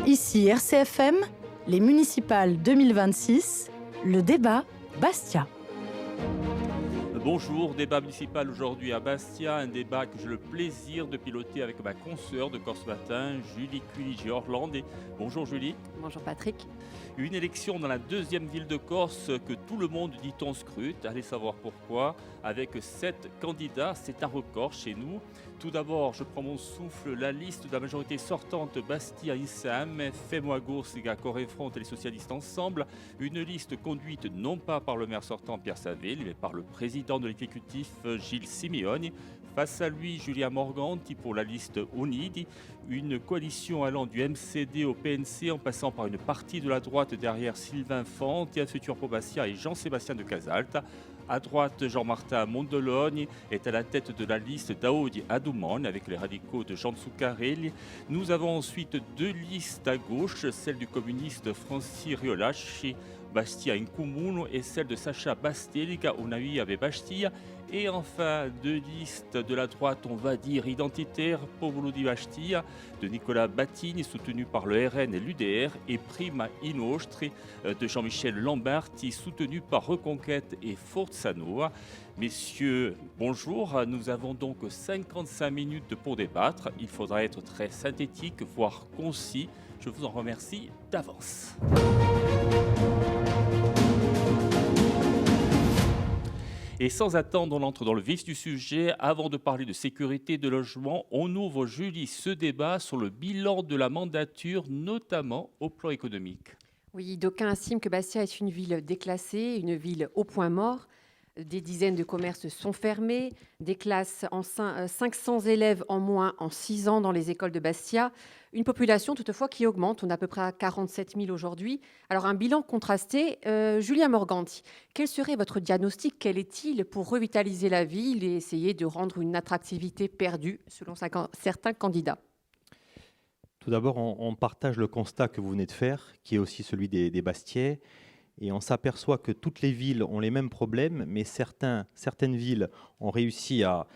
Ici RCFM, les municipales 2026, le débat Bastia. Bonjour, débat municipal aujourd'hui à Bastia, un débat que j'ai le plaisir de piloter avec ma consoeur de Corse Matin, Julie Cuiligi-Orlande. Bonjour Julie. Bonjour Patrick. Une élection dans la deuxième ville de Corse que tout le monde dit-on scrute. Allez savoir pourquoi. Avec 7 candidats, c'est un record chez nous. Tout d'abord, je prends mon souffle, la liste de la majorité sortante Bastia ISAM, Fais-moi Goursiga, Corée-Front et les socialistes ensemble. Une liste conduite non pas par le maire sortant Pierre Savel, mais par le président de l'exécutif Gilles Simeoni. Face à lui, Julia Morganti pour la liste Unidi, une coalition allant du MCD au PNC en passant par une partie de la droite derrière Sylvain Fante, un futur pour Bastia et Jean-Sébastien de Casalte. À droite, Jean-Martin Mondologne est à la tête de la liste d'Audi Adoumon avec les radicaux de Jean Zuccarelli. Nous avons ensuite 2 listes à gauche, celle du communiste Francis Riolacci, Bastia in Comune, et celle de Sacha Bastelica, Unavi Ave Bastia. Et enfin, 2 listes de la droite, on va dire identitaire, Popolo di Bastia, de Nicolas Battini, soutenu par le RN et l'UDR, et Prima Inostri de Jean-Michel Lamberti, soutenu par Reconquête et Forza Nuova. Messieurs, bonjour. Nous avons donc 55 minutes pour débattre. Il faudra être très synthétique, voire concis. Je vous en remercie d'avance. Et sans attendre, on entre dans le vif du sujet. Avant de parler de sécurité, de logement, on ouvre, Julie, ce débat sur le bilan de la mandature, notamment au plan économique. Oui, d'aucuns estiment que Bastia est une ville déclassée, une ville au point mort. Des dizaines de commerces sont fermés, des classes en 500 élèves en moins en 6 ans dans les écoles de Bastia. Une population toutefois qui augmente, on est à peu près à 47 000 aujourd'hui. Alors un bilan contrasté. Julia Morganti, quel serait votre diagnostic? Quel est-il pour revitaliser la ville et essayer de rendre une attractivité perdue selon certains candidats? Tout d'abord, on partage le constat que vous venez de faire, qui est aussi celui des Bastiais. Et on s'aperçoit que toutes les villes ont les mêmes problèmes, mais certaines villes ont réussi à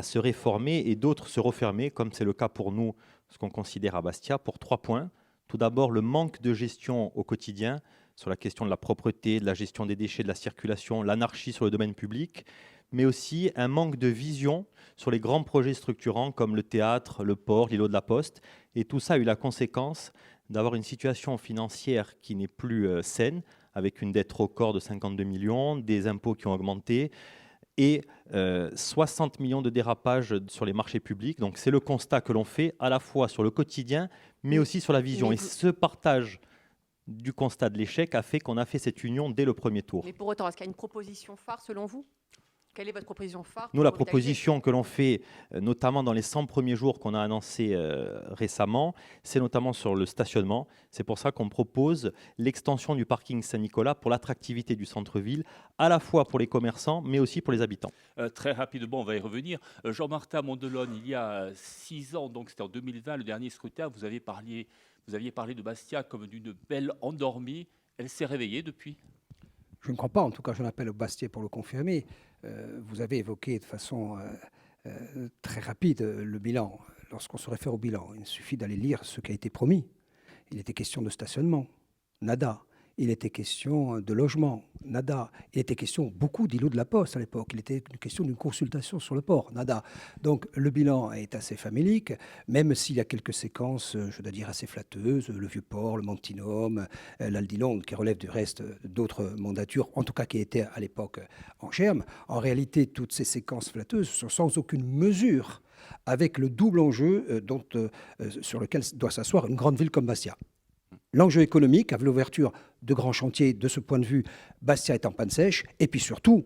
se réformer et d'autres se refermer, comme c'est le cas pour nous, ce qu'on considère à Bastia, pour 3 points. Tout d'abord, le manque de gestion au quotidien sur la question de la propreté, de la gestion des déchets, de la circulation, l'anarchie sur le domaine public, mais aussi un manque de vision sur les grands projets structurants comme le théâtre, le port, l'îlot de la Poste. Et tout ça a eu la conséquence d'avoir une situation financière qui n'est plus saine, avec une dette record de 52 millions, des impôts qui ont augmenté et 60 millions de dérapages sur les marchés publics. Donc c'est le constat que l'on fait à la fois sur le quotidien, mais aussi sur la vision. Et ce partage du constat de l'échec a fait qu'on a fait cette union dès le premier tour. Mais pour autant, est-ce qu'il y a une proposition phare selon vous? Quelle est votre proposition phare? Nous, la proposition que l'on fait, notamment dans les 100 premiers jours qu'on a annoncé récemment, c'est notamment sur le stationnement. C'est pour ça qu'on propose l'extension du parking Saint-Nicolas pour l'attractivité du centre-ville, à la fois pour les commerçants, mais aussi pour les habitants. Très rapidement, on va y revenir. Jean-Martin Mondologne, il y a 6 ans, donc c'était en 2020, le dernier scrutin, vous aviez parlé de Bastia comme d'une belle endormie. Elle s'est réveillée depuis? Je ne crois pas, en tout cas je l'appelle au Bastiais pour le confirmer. Vous avez évoqué de façon très rapide le bilan. Lorsqu'on se réfère au bilan, il suffit d'aller lire ce qui a été promis. Il était question de stationnement, nada. Il était question de logement, nada. Il était question beaucoup d'îlots de la Poste à l'époque. Il était une question d'une consultation sur le port, nada. Donc le bilan est assez famélique, même s'il y a quelques séquences, je dois dire, assez flatteuses. Le Vieux-Port, le Montinum, l'Aldilonde, qui relève du reste d'autres mandatures, en tout cas qui étaient à l'époque en germe. En réalité, toutes ces séquences flatteuses sont sans aucune mesure avec le double enjeu sur lequel doit s'asseoir une grande ville comme Bastia. L'enjeu économique, avec l'ouverture de grands chantiers, de ce point de vue, Bastia est en panne sèche. Et puis surtout,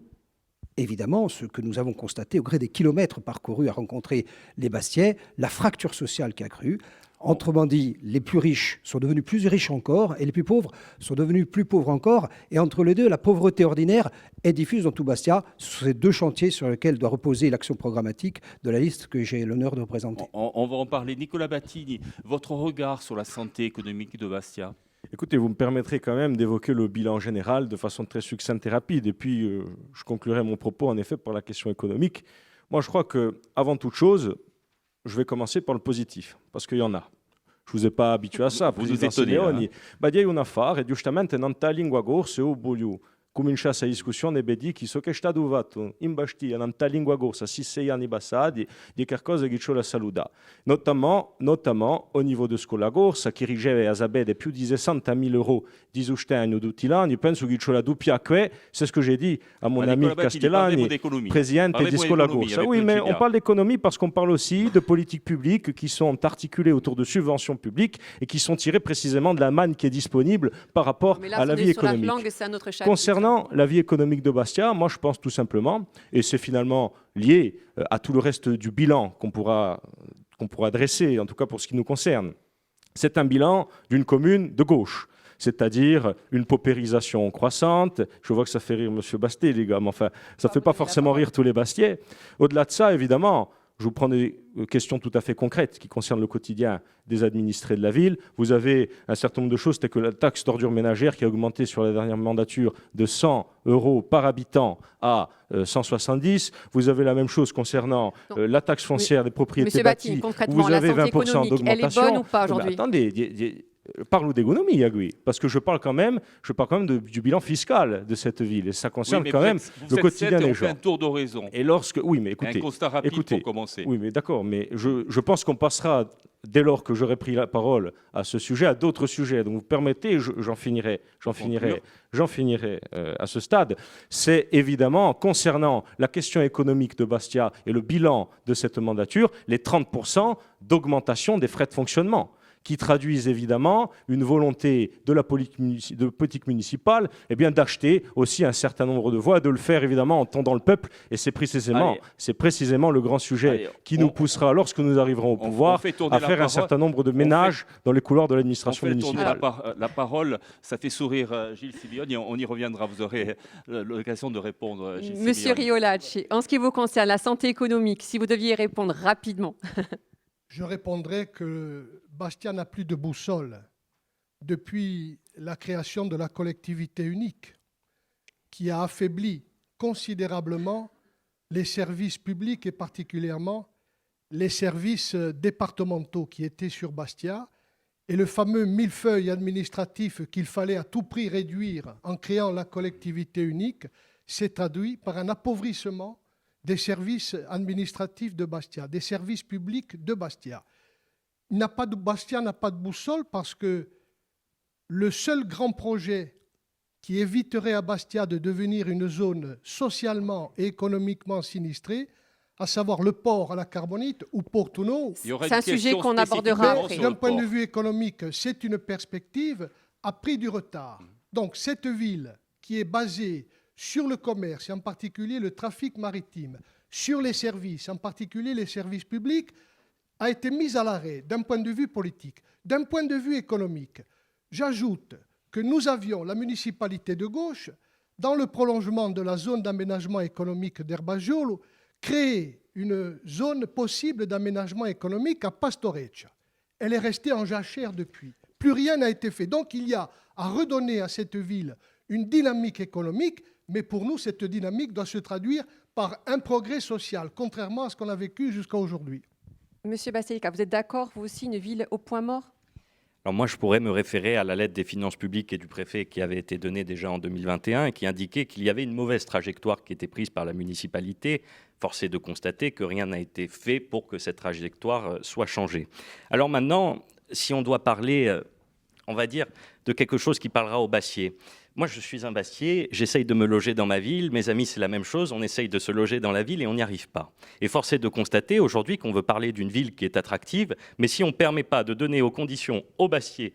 évidemment, ce que nous avons constaté au gré des kilomètres parcourus à rencontrer les Bastiais, la fracture sociale qui a accru. Autrement dit, les plus riches sont devenus plus riches encore et les plus pauvres sont devenus plus pauvres encore. Et entre les deux, la pauvreté ordinaire est diffuse dans tout Bastia. Ce sont ces 2 chantiers sur lesquels doit reposer l'action programmatique de la liste que j'ai l'honneur de représenter. On va en parler. Nicolas Battini, votre regard sur la santé économique de Bastia? Écoutez, vous me permettrez quand même d'évoquer le bilan général de façon très succincte et rapide. Et puis, je conclurai mon propos en effet par la question économique. Moi, je crois qu'avant toute chose, je vais commencer par le positif, parce qu'il y en a. Je ne vous ai pas habitué à ça, Vous nous Presidente étonnez, Simeoni. hein. Badia è un affare, giustamente non ta lingua corsa o voglio cominciare questa discussione e dire che so che è stato fatto in Bastia, non ta lingua corsa 6 anni passati, di qualcosa che c'è la saluta. Notamment au niveau de scuola corsa, che riceve a Zabede più di 60.000 euro di sostegno tutti gli anni. Penso che c'è la doppia qui, c'est ce que j'ai dit à mon ami Castellani, président di scuola corsa. Oui, mais on parle d'économie parce qu'on parle aussi de politiques publiques qui sont articulées autour de subventions publiques et qui sont tirées précisément de la manne qui est disponible par rapport Mais là, à la on est vie sur la économique. langue, c'est un autre chapitre. Concernant la vie économique de Bastia, moi je pense tout simplement, et c'est finalement lié à tout le reste du bilan qu'on pourra dresser, en tout cas pour ce qui nous concerne, c'est un bilan d'une commune de gauche, c'est-à-dire une paupérisation croissante. Je vois que ça fait rire M. Bastet, les gars, mais enfin, ça ne fait pas forcément rire tous les Bastiais. Au-delà de ça, évidemment, je vous prends des questions tout à fait concrètes qui concernent le quotidien des administrés de la ville. Vous avez un certain nombre de choses, telles que la taxe d'ordures ménagères qui a augmenté sur la dernière mandature de 100 € par habitant à 170. Vous avez la même chose concernant la taxe foncière des propriétés Monsieur bâties. Batti, concrètement, Vous la avez santé 20% économique, elle est d'augmentation. bonne ou pas Mais aujourd'hui? attendez, parle d'économie, Yagui, parce que je parle quand même du bilan fiscal de cette ville, et ça concerne quand même le quotidien des gens. un tour d'horizon. Et lorsque, oui, mais écoutez, Un constat rapide pour commencer. oui, mais d'accord, mais je pense qu'on passera, dès lors que j'aurai pris la parole à ce sujet, à d'autres sujets. Donc vous permettez, j'en finirai à ce stade. C'est évidemment, concernant la question économique de Bastia et le bilan de cette mandature, les 30% d'augmentation des frais de fonctionnement, qui traduisent évidemment une volonté de la politique municipale d'acheter aussi un certain nombre de voix, de le faire évidemment en tendant le peuple. Et c'est précisément le grand sujet qui nous poussera, lorsque nous arriverons au pouvoir, à faire un certain nombre de ménages dans les couloirs de l'administration municipale. La parole, ça fait sourire Gilles Simeoni, on y reviendra, vous aurez l'occasion de répondre, Gilles Monsieur Simeoni. Riolacci, en ce qui vous concerne, la santé économique, si vous deviez répondre rapidement. Je répondrai que Bastia n'a plus de boussole depuis la création de la collectivité unique, qui a affaibli considérablement les services publics et particulièrement les services départementaux qui étaient sur Bastia. Et le fameux millefeuille administratif qu'il fallait à tout prix réduire en créant la collectivité unique s'est traduit par un appauvrissement des services administratifs de Bastia, des services publics de Bastia. Bastia n'a pas de boussole parce que le seul grand projet qui éviterait à Bastia de devenir une zone socialement et économiquement sinistrée, à savoir le port à la carbonite ou Portuno. C'est un sujet qu'on abordera après. D'un point de vue économique, c'est une perspective, a pris du retard. Donc cette ville qui est basée sur le commerce, et en particulier le trafic maritime, sur les services, en particulier les services publics, a été mise à l'arrêt d'un point de vue politique. D'un point de vue économique, j'ajoute que nous avions, la municipalité de gauche, dans le prolongement de la zone d'aménagement économique d'Erbagiolo, créé une zone possible d'aménagement économique à Pastoreccia. Elle est restée en jachère depuis. Plus rien n'a été fait. Donc il y a à redonner à cette ville une dynamique économique, mais pour nous, cette dynamique doit se traduire par un progrès social, contrairement à ce qu'on a vécu jusqu'à aujourd'hui. Monsieur Bastelica, vous êtes d'accord, vous aussi, une ville au point mort? Alors moi, je pourrais me référer à la lettre des finances publiques et du préfet qui avait été donnée déjà en 2021 et qui indiquait qu'il y avait une mauvaise trajectoire qui était prise par la municipalité. Force est de constater que rien n'a été fait pour que cette trajectoire soit changée. Alors maintenant, si on doit parler, on va dire, de quelque chose qui parlera aux Bastiais. Moi, je suis un Bastiais, j'essaye de me loger dans ma ville, mes amis, c'est la même chose, on essaye de se loger dans la ville et on n'y arrive pas. Et force est de constater aujourd'hui qu'on veut parler d'une ville qui est attractive, mais si on ne permet pas de donner aux conditions aux Bastiais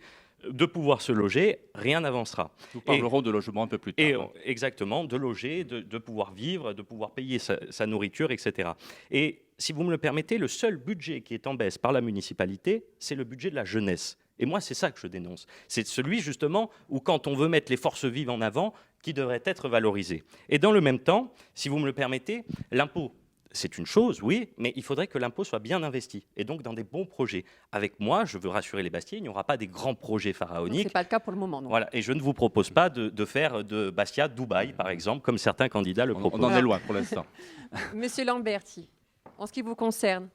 de pouvoir se loger, rien n'avancera. Nous parlerons de logement un peu plus tard. Et, exactement, de loger, de pouvoir vivre, de pouvoir payer sa nourriture, etc. Et si vous me le permettez, le seul budget qui est en baisse par la municipalité, c'est le budget de la jeunesse. Et moi, c'est ça que je dénonce. C'est celui, justement, où quand on veut mettre les forces vives en avant, qui devrait être valorisé. Et dans le même temps, si vous me le permettez, l'impôt, c'est une chose, oui, mais il faudrait que l'impôt soit bien investi, et donc dans des bons projets. Avec moi, je veux rassurer les Bastiais, il n'y aura pas des grands projets pharaoniques. Ce n'est pas le cas pour le moment, non. Voilà, et je ne vous propose pas de faire de Bastia Dubaï, par exemple, comme certains candidats le proposent. On en est loin pour l'instant. Monsieur Lamberti, en ce qui vous concerne.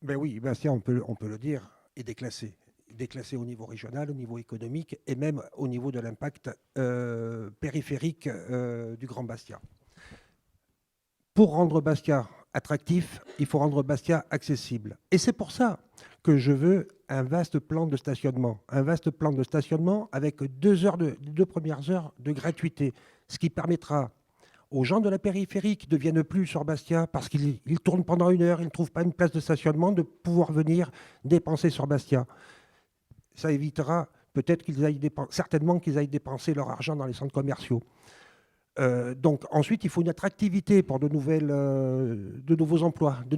Ben oui, Bastia, on peut le dire, est déclassé. déclassé au niveau régional, au niveau économique et même au niveau de l'impact périphérique du Grand Bastia. Pour rendre Bastia attractif, il faut rendre Bastia accessible. Et c'est pour ça que je veux un vaste plan de stationnement. Un vaste plan de stationnement avec 2 premières heures de gratuité, ce qui permettra aux gens de la périphérie qui ne viennent plus sur Bastia parce qu'ils tournent pendant 1 heure, ils ne trouvent pas une place de stationnement, de pouvoir venir dépenser sur Bastia. Ça évitera peut-être certainement qu'ils aillent dépenser leur argent dans les centres commerciaux. Donc ensuite, il faut une attractivité pour de nouveaux emplois, de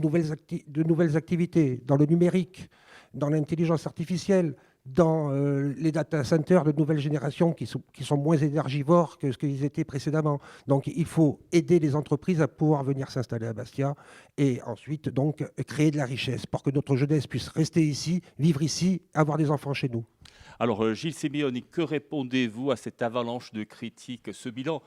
nouvelles activités dans le numérique, dans l'intelligence artificielle, dans les data centers de nouvelle génération qui sont moins énergivores que ce qu'ils étaient précédemment. Donc il faut aider les entreprises à pouvoir venir s'installer à Bastia et ensuite donc créer de la richesse pour que notre jeunesse puisse rester ici, vivre ici, avoir des enfants chez nous. Alors Gilles Séméoni, que répondez-vous à cette avalanche de critiques? Ce bilan,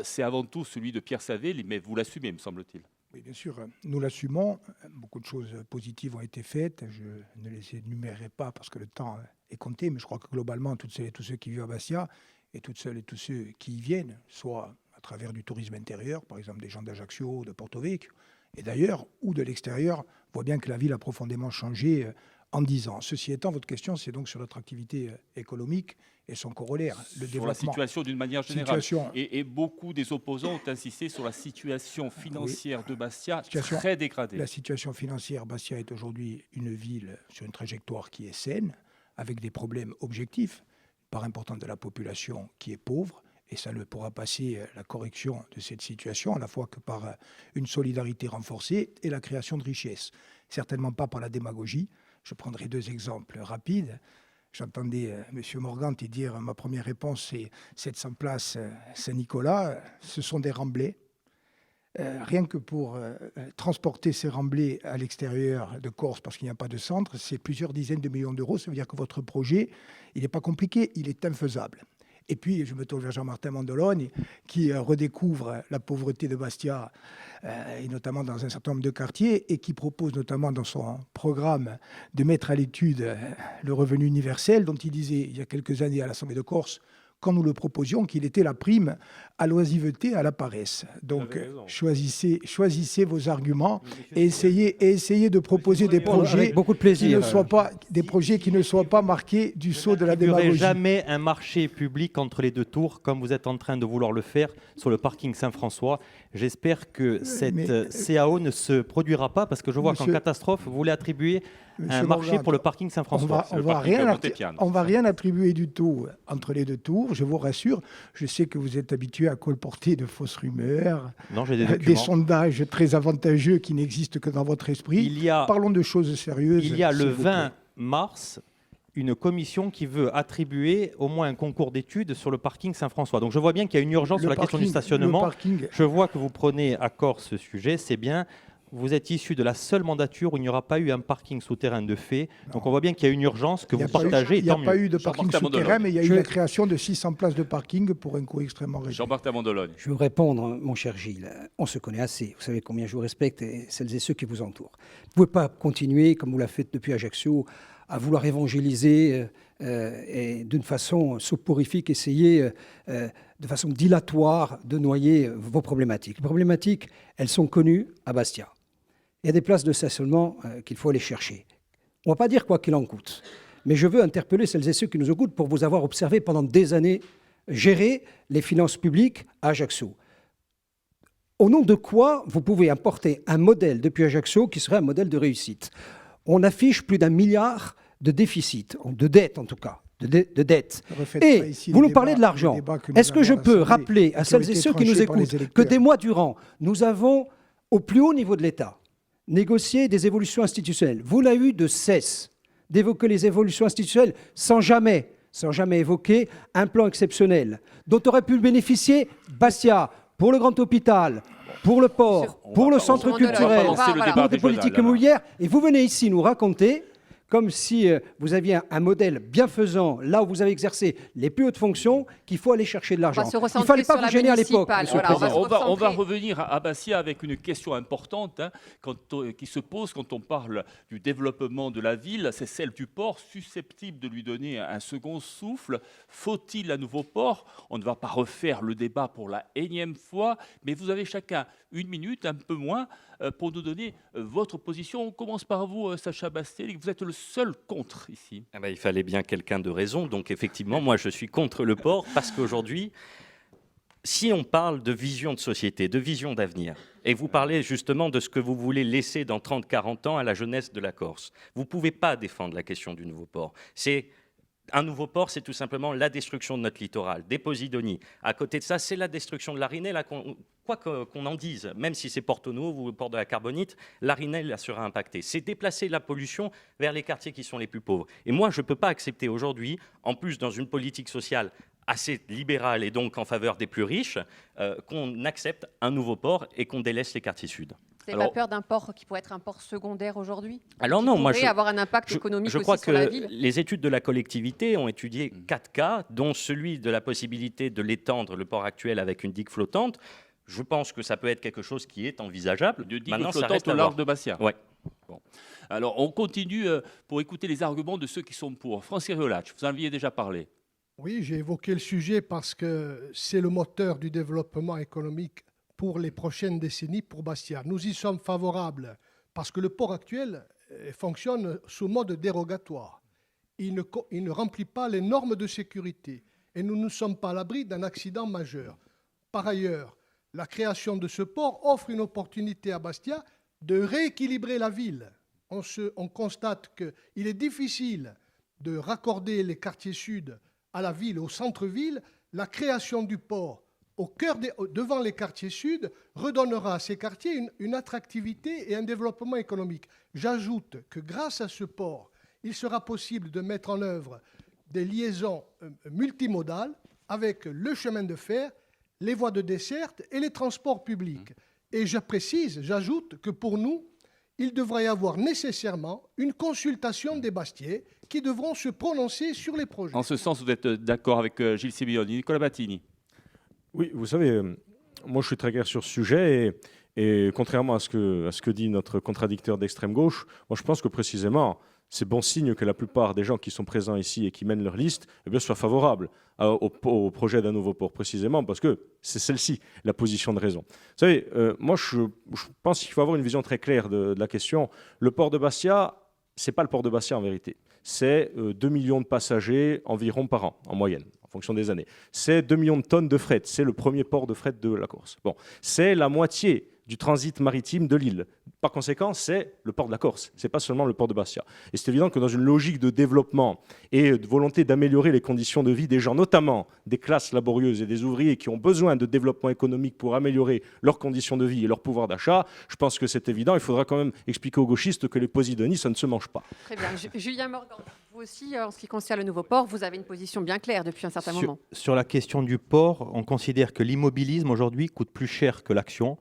c'est avant tout celui de Pierre Savé, mais vous l'assumez, me semble-t-il. Oui, bien sûr, nous l'assumons. Beaucoup de choses positives ont été faites. Je ne les énumérerai pas parce que le temps est compté, mais je crois que globalement, toutes celles et tous ceux qui vivent à Bastia et toutes celles et tous ceux qui y viennent, soit à travers du tourisme intérieur, par exemple des gens d'Ajaccio, de Porto Vecchio, et d'ailleurs, ou de l'extérieur, voient bien que la ville a profondément changé en 10 ans. Ceci étant, votre question, c'est donc sur l'attractivité économique et son corollaire, le sur développement. la situation d'une manière générale. Et beaucoup des opposants ont insisté sur la situation financière de Bastia, très dégradée. La situation financière, Bastia est aujourd'hui une ville sur une trajectoire qui est saine, avec des problèmes objectifs, une part importante de la population qui est pauvre, et ça ne pourra passer la correction de cette situation, à la fois que par une solidarité renforcée et la création de richesses. Certainement pas par la démagogie. Je prendrai 2 exemples rapides. J'entendais M. Morganti dire, ma première réponse, c'est 700 places Saint-Nicolas, ce sont des remblais. Rien que pour transporter ces remblais à l'extérieur de Corse, parce qu'il n'y a pas de centre, c'est plusieurs dizaines de millions d'euros. Ça veut dire que votre projet, il n'est pas compliqué, il est infaisable. Et puis, je me tourne vers Jean-Martin Mandolone, qui redécouvre la pauvreté de Bastia, et notamment dans un certain nombre de quartiers, et qui propose notamment dans son programme de mettre à l'étude le revenu universel, dont il disait il y a quelques années à l'Assemblée de Corse, quand nous le proposions, qu'il était la prime à l'oisiveté, à la paresse. Donc, choisissez vos arguments et essayez de proposer des projets, avec beaucoup de plaisir, qui ne soient pas marqués du sceau de la démagogie. Il n'y aurait jamais un marché public entre les 2 tours, comme vous êtes en train de vouloir le faire sur le parking Saint-François. J'espère que cette CAO ne se produira pas, parce que je vois qu'en catastrophe, vous voulez attribuer un marché pour le parking Saint-François. On ne va rien attribuer du tout entre les 2 tours, je vous rassure. Je sais que vous êtes habitué à colporter de fausses rumeurs, des sondages très avantageux qui n'existent que dans votre esprit. Parlons de choses sérieuses. Il y a le 20 mars une commission qui veut attribuer au moins un concours d'études sur le parking Saint-François. Donc je vois bien qu'il y a une urgence sur la question du stationnement. Je vois que vous prenez à corps ce sujet, c'est bien. Vous êtes issu de la seule mandature où il n'y aura pas eu un parking souterrain de fait. Donc on voit bien qu'il y a une urgence que vous partagez. Il n'y a pas eu de parking souterrain, mais il y a eu la création de 600 places de parking pour un coût extrêmement réduit. Jean-Martin Mandolone. Je veux répondre, mon cher Gilles. On se connaît assez. Vous savez combien je vous respecte et celles et ceux qui vous entourent. Vous ne pouvez pas continuer, comme vous l'avez fait depuis Ajaccio, à vouloir évangéliser et d'une façon soporifique, essayer de façon dilatoire de noyer vos problématiques. Les problématiques, elles sont connues à Bastia. Il y a des places de stationnement qu'il faut aller chercher. On ne va pas dire quoi qu'il en coûte, mais je veux interpeller celles et ceux qui nous écoutent pour vous avoir observé pendant des années gérer les finances publiques à Ajaccio. Au nom de quoi vous pouvez importer un modèle depuis Ajaccio qui serait un modèle de réussite? On affiche plus d'1 milliard de déficit, de dette en tout cas, de dette. Et vous nous parlez de l'argent. Est-ce que je peux rappeler à celles et ceux qui nous écoutent que des mois durant, nous avons, au plus haut niveau de l'État, négocié des évolutions institutionnelles? Vous n'avez eu de cesse d'évoquer les évolutions institutionnelles sans jamais évoquer un plan exceptionnel dont aurait pu bénéficier Bastia pour le grand hôpital, pour le port, pour le centre culturel, pour des politiques immobilières. Et vous venez ici nous raconter comme si vous aviez un modèle bienfaisant là où vous avez exercé les plus hautes fonctions, qu'il faut aller chercher de l'argent. Il ne fallait pas vous gêner à l'époque. On va revenir à Bastia avec une question importante qui se pose quand on parle du développement de la ville, c'est celle du port, susceptible de lui donner un second souffle. Faut-il un nouveau port? On ne va pas refaire le débat pour la énième fois, mais vous avez chacun 1 minute, un peu moins, pour nous donner votre position. On commence par vous, Sacha Bastel. Vous êtes le seul contre ici. Eh ben, il fallait bien quelqu'un de raison. Donc effectivement, moi je suis contre le port parce qu'aujourd'hui, si on parle de vision de société, de vision d'avenir, et vous parlez justement de ce que vous voulez laisser dans 30-40 ans à la jeunesse de la Corse, vous ne pouvez pas défendre la question du nouveau port. Un nouveau port, c'est tout simplement la destruction de notre littoral, des Posidonies. À côté de ça, c'est la destruction de l'Arinelle. Quoi qu'on en dise, même si c'est Porto Novo ou le port de la Carbonite, l'Arinelle sera impactée. C'est déplacer la pollution vers les quartiers qui sont les plus pauvres. Et moi, je ne peux pas accepter aujourd'hui, en plus dans une politique sociale assez libérale et donc en faveur des plus riches, qu'on accepte un nouveau port et qu'on délaisse les quartiers sud. Vous n'avez pas peur d'un port qui pourrait être un port secondaire aujourd'hui? Alors non, moi avoir un impact économique je crois aussi sur la ville. que les études de la collectivité ont étudié 4 cas, dont celui de la possibilité de l'étendre, le port actuel, avec une digue flottante. Je pense que ça peut être quelque chose qui est envisageable. De digue flottante au large de Bastia. Ouais. Bon. Alors on continue pour écouter les arguments de ceux qui sont pour. Francis Riolacci, vous en aviez déjà parlé. Oui, j'ai évoqué le sujet parce que c'est le moteur du développement économique pour les prochaines décennies pour Bastia. Nous y sommes favorables parce que le port actuel fonctionne sous mode dérogatoire. Il ne remplit pas les normes de sécurité et nous ne sommes pas à l'abri d'un accident majeur. Par ailleurs, la création de ce port offre une opportunité à Bastia de rééquilibrer la ville. On constate qu'il est difficile de raccorder les quartiers sud à la ville, au centre-ville. La création du port devant les quartiers sud redonnera à ces quartiers une attractivité et un développement économique. J'ajoute que grâce à ce port, il sera possible de mettre en œuvre des liaisons multimodales avec le chemin de fer, les voies de desserte et les transports publics. Et j'ajoute que pour nous, il devrait y avoir nécessairement une consultation des Bastiais qui devront se prononcer sur les projets. En ce sens, vous êtes d'accord avec Gilles Simeoni. Nicolas Battini. Oui, vous savez, moi je suis très clair sur ce sujet et contrairement à ce que dit notre contradicteur d'extrême gauche, moi je pense que précisément c'est bon signe que la plupart des gens qui sont présents ici et qui mènent leur liste soient favorables au projet d'un nouveau port, précisément parce que c'est celle-ci la position de raison. Vous savez, moi je pense qu'il faut avoir une vision très claire de la question. Le port de Bastia, ce n'est pas le port de Bastia en vérité. C'est 2 millions de passagers environ par an, en moyenne, en fonction des années. C'est 2 millions de tonnes de fret. C'est le premier port de fret de la Corse. Bon, c'est la moitié du transit maritime de l'île. Par conséquent, c'est le port de la Corse. Ce n'est pas seulement le port de Bastia. Et c'est évident que dans une logique de développement et de volonté d'améliorer les conditions de vie des gens, notamment des classes laborieuses et des ouvriers qui ont besoin de développement économique pour améliorer leurs conditions de vie et leur pouvoir d'achat, je pense que c'est évident. Il faudra quand même expliquer aux gauchistes que les Posidonies, ça ne se mange pas. Très bien. Julien Morgan, vous aussi, en ce qui concerne le nouveau port, vous avez une position bien claire depuis un certain moment. Sur la question du port, on considère que l'immobilisme aujourd'hui coûte plus cher que l'action.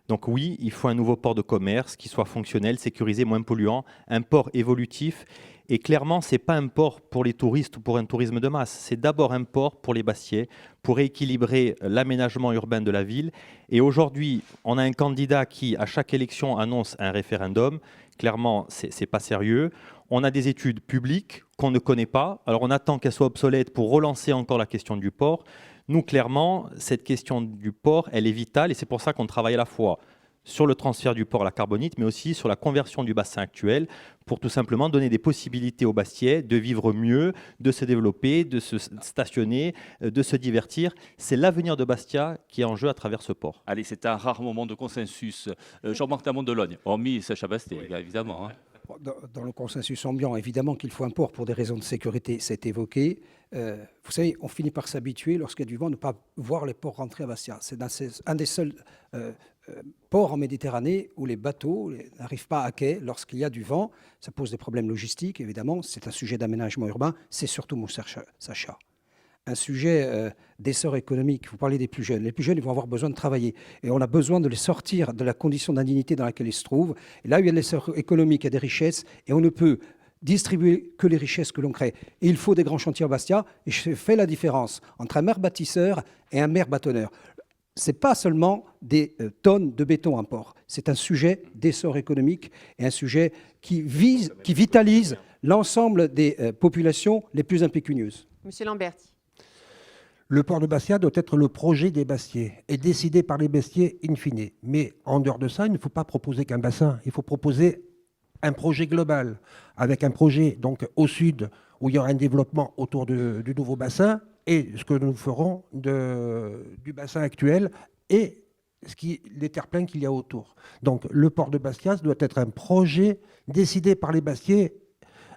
Donc oui, il faut un nouveau port de commerce qui soit fonctionnel, sécurisé, moins polluant, un port évolutif. Et clairement, ce n'est pas un port pour les touristes ou pour un tourisme de masse. C'est d'abord un port pour les Bastiais, pour équilibrer l'aménagement urbain de la ville. Et aujourd'hui, on a un candidat qui, à chaque élection, annonce un référendum. Clairement, ce n'est pas sérieux. On a des études publiques qu'on ne connaît pas. Alors on attend qu'elles soient obsolètes pour relancer encore la question du port. Nous, clairement, cette question du port, elle est vitale et c'est pour ça qu'on travaille à la fois sur le transfert du port à la Carbonite, mais aussi sur la conversion du bassin actuel pour tout simplement donner des possibilités aux Bastiais de vivre mieux, de se développer, de se stationner, de se divertir. C'est l'avenir de Bastia qui est en jeu à travers ce port. Allez, c'est un rare moment de consensus. Jean-Marc Damon de Logne, hormis Sacha Bastet, évidemment. Dans le consensus ambiant, évidemment qu'il faut un port pour des raisons de sécurité, c'est évoqué. Vous savez, on finit par s'habituer, lorsqu'il y a du vent, ne pas voir les ports rentrer à Bastia. C'est un des seuls ports en Méditerranée où les bateaux n'arrivent pas à quai lorsqu'il y a du vent. Ça pose des problèmes logistiques, évidemment. C'est un sujet d'aménagement urbain. C'est surtout, mon cher Sacha, un sujet d'essor économique. Vous parlez des plus jeunes. Les plus jeunes, ils vont avoir besoin de travailler. Et on a besoin de les sortir de la condition d'indignité dans laquelle ils se trouvent. Et là où il y a de l'essor économique, il y a des richesses. Et on ne peut distribuer que les richesses que l'on crée. Et il faut des grands chantiers à Bastia, et je fais la différence entre un maire bâtisseur et un maire bâtonneur. Ce n'est pas seulement des tonnes de béton à port, c'est un sujet d'essor économique et un sujet qui vitalise l'ensemble des populations les plus impécunieuses. Monsieur Lamberti. Le port de Bastia doit être le projet des Bastiais et décidé par les Bastiais in fine. Mais en dehors de ça, il ne faut pas proposer qu'un bassin, il faut proposer un projet global, avec un projet donc au sud où il y aura un développement autour du nouveau bassin et ce que nous ferons du bassin actuel et les terre-pleins qu'il y a autour. Donc le port de Bastia doit être un projet décidé par les Bastiais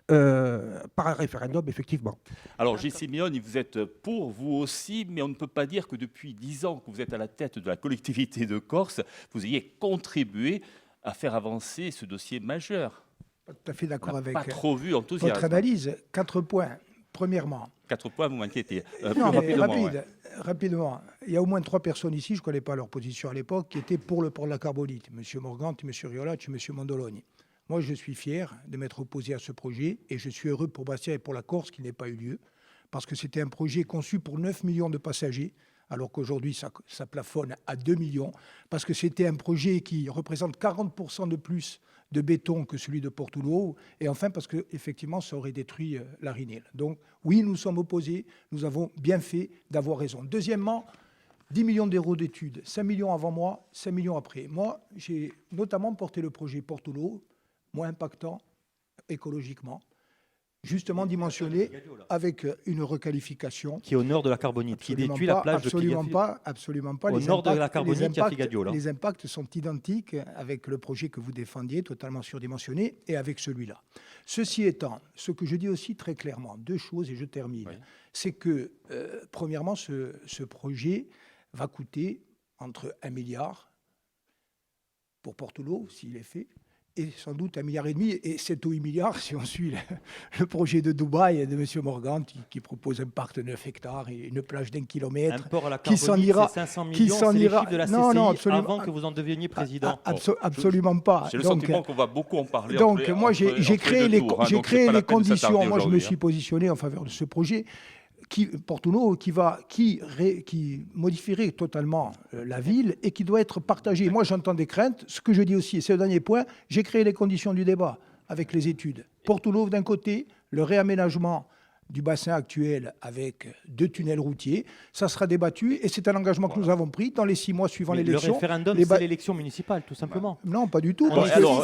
par un référendum, effectivement. Alors, Gilles Simeoni, vous êtes pour, vous aussi, mais on ne peut pas dire que depuis 10 ans que vous êtes à la tête de la collectivité de Corse, vous ayez contribué à faire avancer ce dossier majeur. Pas tout à fait d'accord avec pas trop vu enthousiasme. votre analyse. 4 points. Premièrement. 4 points, vous m'inquiétez. Non, mais rapidement. Il y a au moins 3 personnes ici, je ne connais pas leur position à l'époque, qui étaient pour le port de la Carbonite. M. Morgante, M. Riolacci, M. Mondoloni. Moi, je suis fier de m'être opposé à ce projet et je suis heureux pour Bastia et pour la Corse qu'il n'ait pas eu lieu parce que c'était un projet conçu pour 9 millions de passagers alors qu'aujourd'hui, ça plafonne à 2 millions parce que c'était un projet qui représente 40% de plus de béton que celui de Porto-Nuovo et enfin parce qu'effectivement, ça aurait détruit la Rinelle. Donc oui, nous sommes opposés, nous avons bien fait d'avoir raison. Deuxièmement, 10 millions d'euros d'études, 5 millions avant moi, 5 millions après. Moi, j'ai notamment porté le projet Porto-Nuovo, moins impactant écologiquement, justement dimensionné avec une requalification. Qui est au nord de la Carbonite, qui détruit la plage de Figadiola. Absolument pas. Au nord de la Carbonite, il y a Figadiola. Les impacts sont identiques avec le projet que vous défendiez, totalement surdimensionné, et avec celui-là. Ceci étant, ce que je dis aussi très clairement, 2 choses et je termine, c'est que, premièrement, ce projet va coûter entre 1 milliard pour Porto-Nuovo, s'il est fait, et sans doute 1,5 milliard, et 7 ou 8 milliards si on suit le projet de Dubaï de M. Morgan qui propose un parc de 9 hectares et une plage d'1 kilomètre. Un port à la Carbonite, c'est 500 millions, c'est les chiffres de la CCI avant que vous en deveniez président. Absolument pas. J'ai le sentiment qu'on va beaucoup en parler. Donc moi j'ai créé les conditions, moi je me suis positionné en faveur de ce projet. Porto-Nuovo qui modifierait totalement la ville et qui doit être partagé. Moi, j'entends des craintes. Ce que je dis aussi, et c'est le dernier point, j'ai créé les conditions du débat avec les études. Porto-Nuovo d'un côté, le réaménagement du bassin actuel avec 2 tunnels routiers, ça sera débattu et c'est un engagement que nous avons pris dans les 6 mois suivant l'élection. Le référendum, c'est l'élection municipale, tout simplement. Non, pas du tout,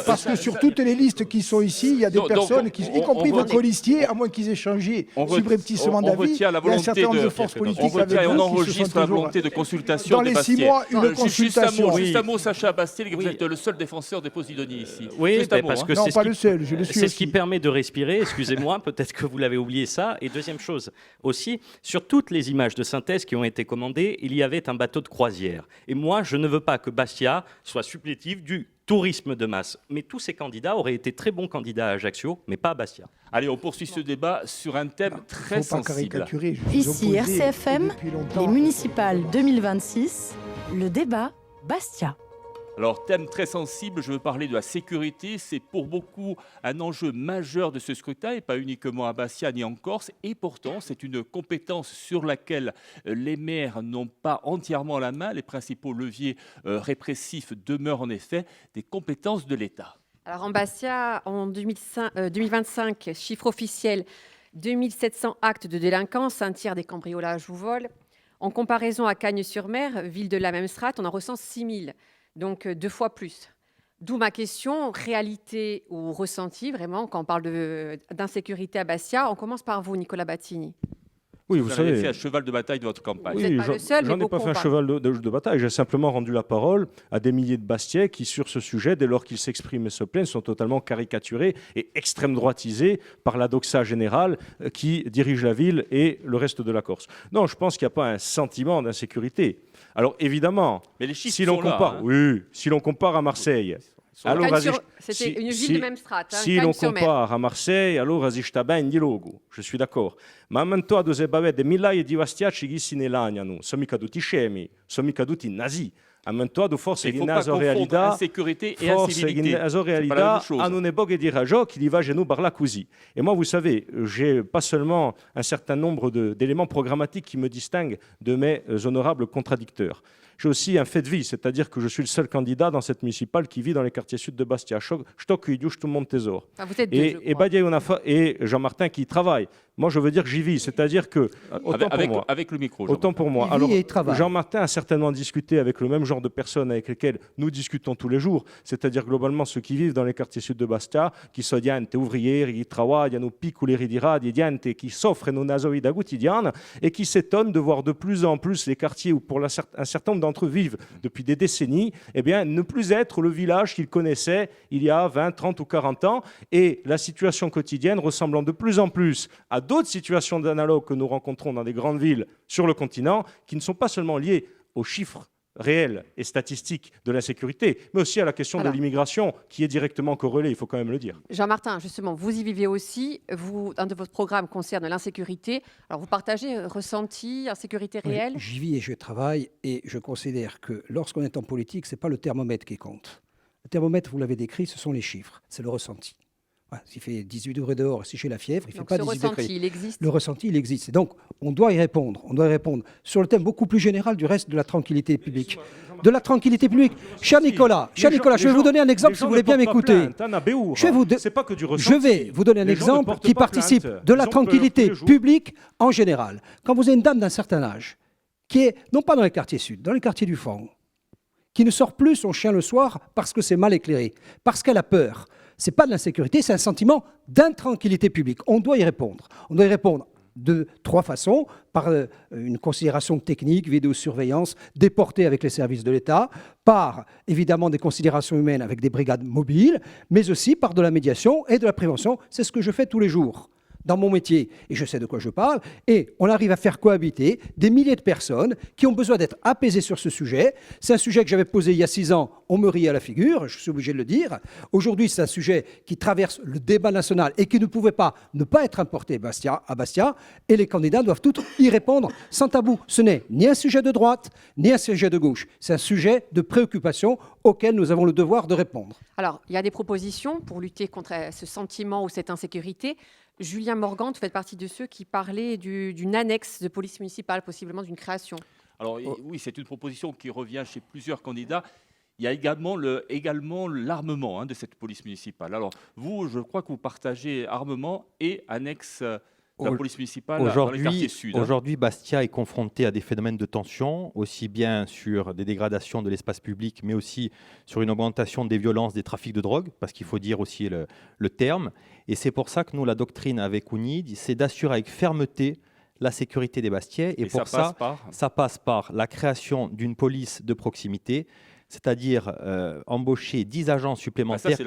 parce que sur toutes les listes qui sont ici, il y a des personnes, y compris vos colistiers, à moins qu'ils aient changé subrepticement d'avis, il y a un certain nombre de forces politiques on enregistre la volonté de consultation dans les 6 mois, une consultation. Juste un mot, Sacha Bastel, vous êtes le seul défenseur des Posidonies ici. Oui, parce que non, pas le seul, je le suis aussi. C'est ce qui permet de respirer, excusez-moi, peut-être que vous l'avez oublié ça. Et deuxième chose aussi, sur toutes les images de synthèse qui ont été commandées, il y avait un bateau de croisière. Et moi, je ne veux pas que Bastia soit supplétif du tourisme de masse. Mais tous ces candidats auraient été très bons candidats à Ajaccio, mais pas à Bastia. Allez, on poursuit ce débat sur un thème très sensible. Ici RCFM, les municipales 2026, le débat Bastia. Alors, thème très sensible, je veux parler de la sécurité. C'est pour beaucoup un enjeu majeur de ce scrutin, et pas uniquement à Bastia ni en Corse. Et pourtant, c'est une compétence sur laquelle les maires n'ont pas entièrement la main. Les principaux leviers répressifs demeurent en effet des compétences de l'État. Alors, en Bastia, en 2025, chiffre officiel, 2700 actes de délinquance, un tiers des cambriolages ou vols. En comparaison à Cagnes-sur-Mer, ville de la même strate, on en recense 6000. Donc 2 fois plus. D'où ma question, réalité ou ressenti, vraiment, quand on parle d'insécurité à Bastia. On commence par vous, Nicolas Battini. Oui, vous savez, fait un cheval de bataille de votre campagne. Oui, j'en ai pas fait un cheval de bataille. J'ai simplement rendu la parole à des milliers de Bastiais qui, sur ce sujet, dès lors qu'ils s'expriment et se plaignent, sont totalement caricaturés et extrême droitisés par la doxa générale qui dirige la ville et le reste de la Corse. Non, je pense qu'il n'y a pas un sentiment d'insécurité. Alors évidemment, mais les chiffres si l'on compare, si l'on compare à Marseille. Alors, c'était une ville de même strate. Si l'on compare à Marseille, alors esiste ben di logo. Je suis d'accord. Ma manto dove avete migliaia di bastiacci che si ne lagnano. Sono mica tutti scemi, sono mica tutti nazi. Amento do forse Il ne faut pas gimnaso confondre realidad, insécurité et forse incivilité. gimnaso C'est pas la même realidad, chose. hanno ne boghe di raggio chi li va genou barla così. Et moi, vous savez, j'ai pas seulement un certain nombre d'éléments programmatiques qui me distinguent de mes honorables contradicteurs. J'ai aussi un fait de vie, c'est-à-dire que je suis le seul candidat dans cette municipale qui vit dans les quartiers sud de Bastia. Vous êtes deux, je crois. Et Jean-Martin qui y travaille. Moi, je veux dire que j'y vis, c'est-à-dire que, autant pour moi, avec le micro. autant pour moi. Il vit et il travaille. Jean-Martin a certainement discuté avec le même genre de personnes avec lesquelles nous discutons tous les jours, c'est-à-dire globalement ceux qui vivent dans les quartiers sud de Bastia, qui sono gente ouvrieri, qui travaillano piccoli ritirati, gente qui soffrono una vita quotidiana et qui s'étonnent de voir de plus en plus les quartiers où pour un certain nombre d'entre eux vivent depuis des décennies, eh bien, ne plus être le village qu'ils connaissaient il y a 20, 30 ou 40 ans, et la situation quotidienne ressemblant de plus en plus à d'autres situations d'analogue que nous rencontrons dans des grandes villes sur le continent, qui ne sont pas seulement liées aux chiffres réels et statistiques de l'insécurité, mais aussi à la question de l'immigration, qui est directement corrélée, il faut quand même le dire. Jean-Martin, justement, vous y vivez aussi. Un de vos programmes concerne l'insécurité. Alors, vous partagez ressenti, insécurité réelle? Oui, j'y vis et je travaille, et je considère que lorsqu'on est en politique, ce n'est pas le thermomètre qui compte. Le thermomètre, vous l'avez décrit, ce sont les chiffres, c'est le ressenti. Voilà, s'il fait 18 degrés dehors, si j'ai la fièvre, il ne fait pas 18 degrés. Il existe. Le ressenti, il existe. Et donc, on doit y répondre. On doit y répondre sur le thème beaucoup plus général du reste de la tranquillité publique. De la tranquillité publique. Cher Nicolas, je vais vous donner un exemple si vous voulez bien m'écouter. Je vais vous donner un exemple qui participe de la tranquillité publique en général. Quand vous avez une dame d'un certain âge, qui est non pas dans les quartiers sud, dans les quartiers du fond, qui ne sort plus son chien le soir parce que c'est mal éclairé, parce qu'elle a peur. Ce n'est pas de l'insécurité, c'est un sentiment d'intranquillité publique. On doit y répondre. On doit y répondre de trois façons, par une considération technique, vidéosurveillance, déportée avec les services de l'État, par évidemment des considérations humaines avec des brigades mobiles, mais aussi par de la médiation et de la prévention. C'est ce que je fais tous les jours dans mon métier, et je sais de quoi je parle, et on arrive à faire cohabiter des milliers de personnes qui ont besoin d'être apaisées sur ce sujet. C'est un sujet que j'avais posé il y a 6 ans, on me riait à la figure, je suis obligé de le dire. Aujourd'hui, c'est un sujet qui traverse le débat national et qui ne pouvait pas ne pas être importé à Bastia, et les candidats doivent tous y répondre sans tabou. Ce n'est ni un sujet de droite, ni un sujet de gauche, c'est un sujet de préoccupation auquel nous avons le devoir de répondre. Alors, il y a des propositions pour lutter contre ce sentiment ou cette insécurité. Julien Morgan, vous faites partie de ceux qui parlaient d'une annexe de police municipale, possiblement d'une création. Alors oui, c'est une proposition qui revient chez plusieurs candidats. Il y a également l'armement de cette police municipale. Alors vous, je crois que vous partagez armement et annexe de la police municipale dans les quartiers sud. Aujourd'hui, Bastia est confronté à des phénomènes de tension, aussi bien sur des dégradations de l'espace public, mais aussi sur une augmentation des violences, des trafics de drogue, parce qu'il faut dire aussi le terme. Et c'est pour ça que nous, la doctrine avec UNID, c'est d'assurer avec fermeté la sécurité des Bastiais. Et pour ça passe par la création d'une police de proximité, c'est-à-dire embaucher 10 agents supplémentaires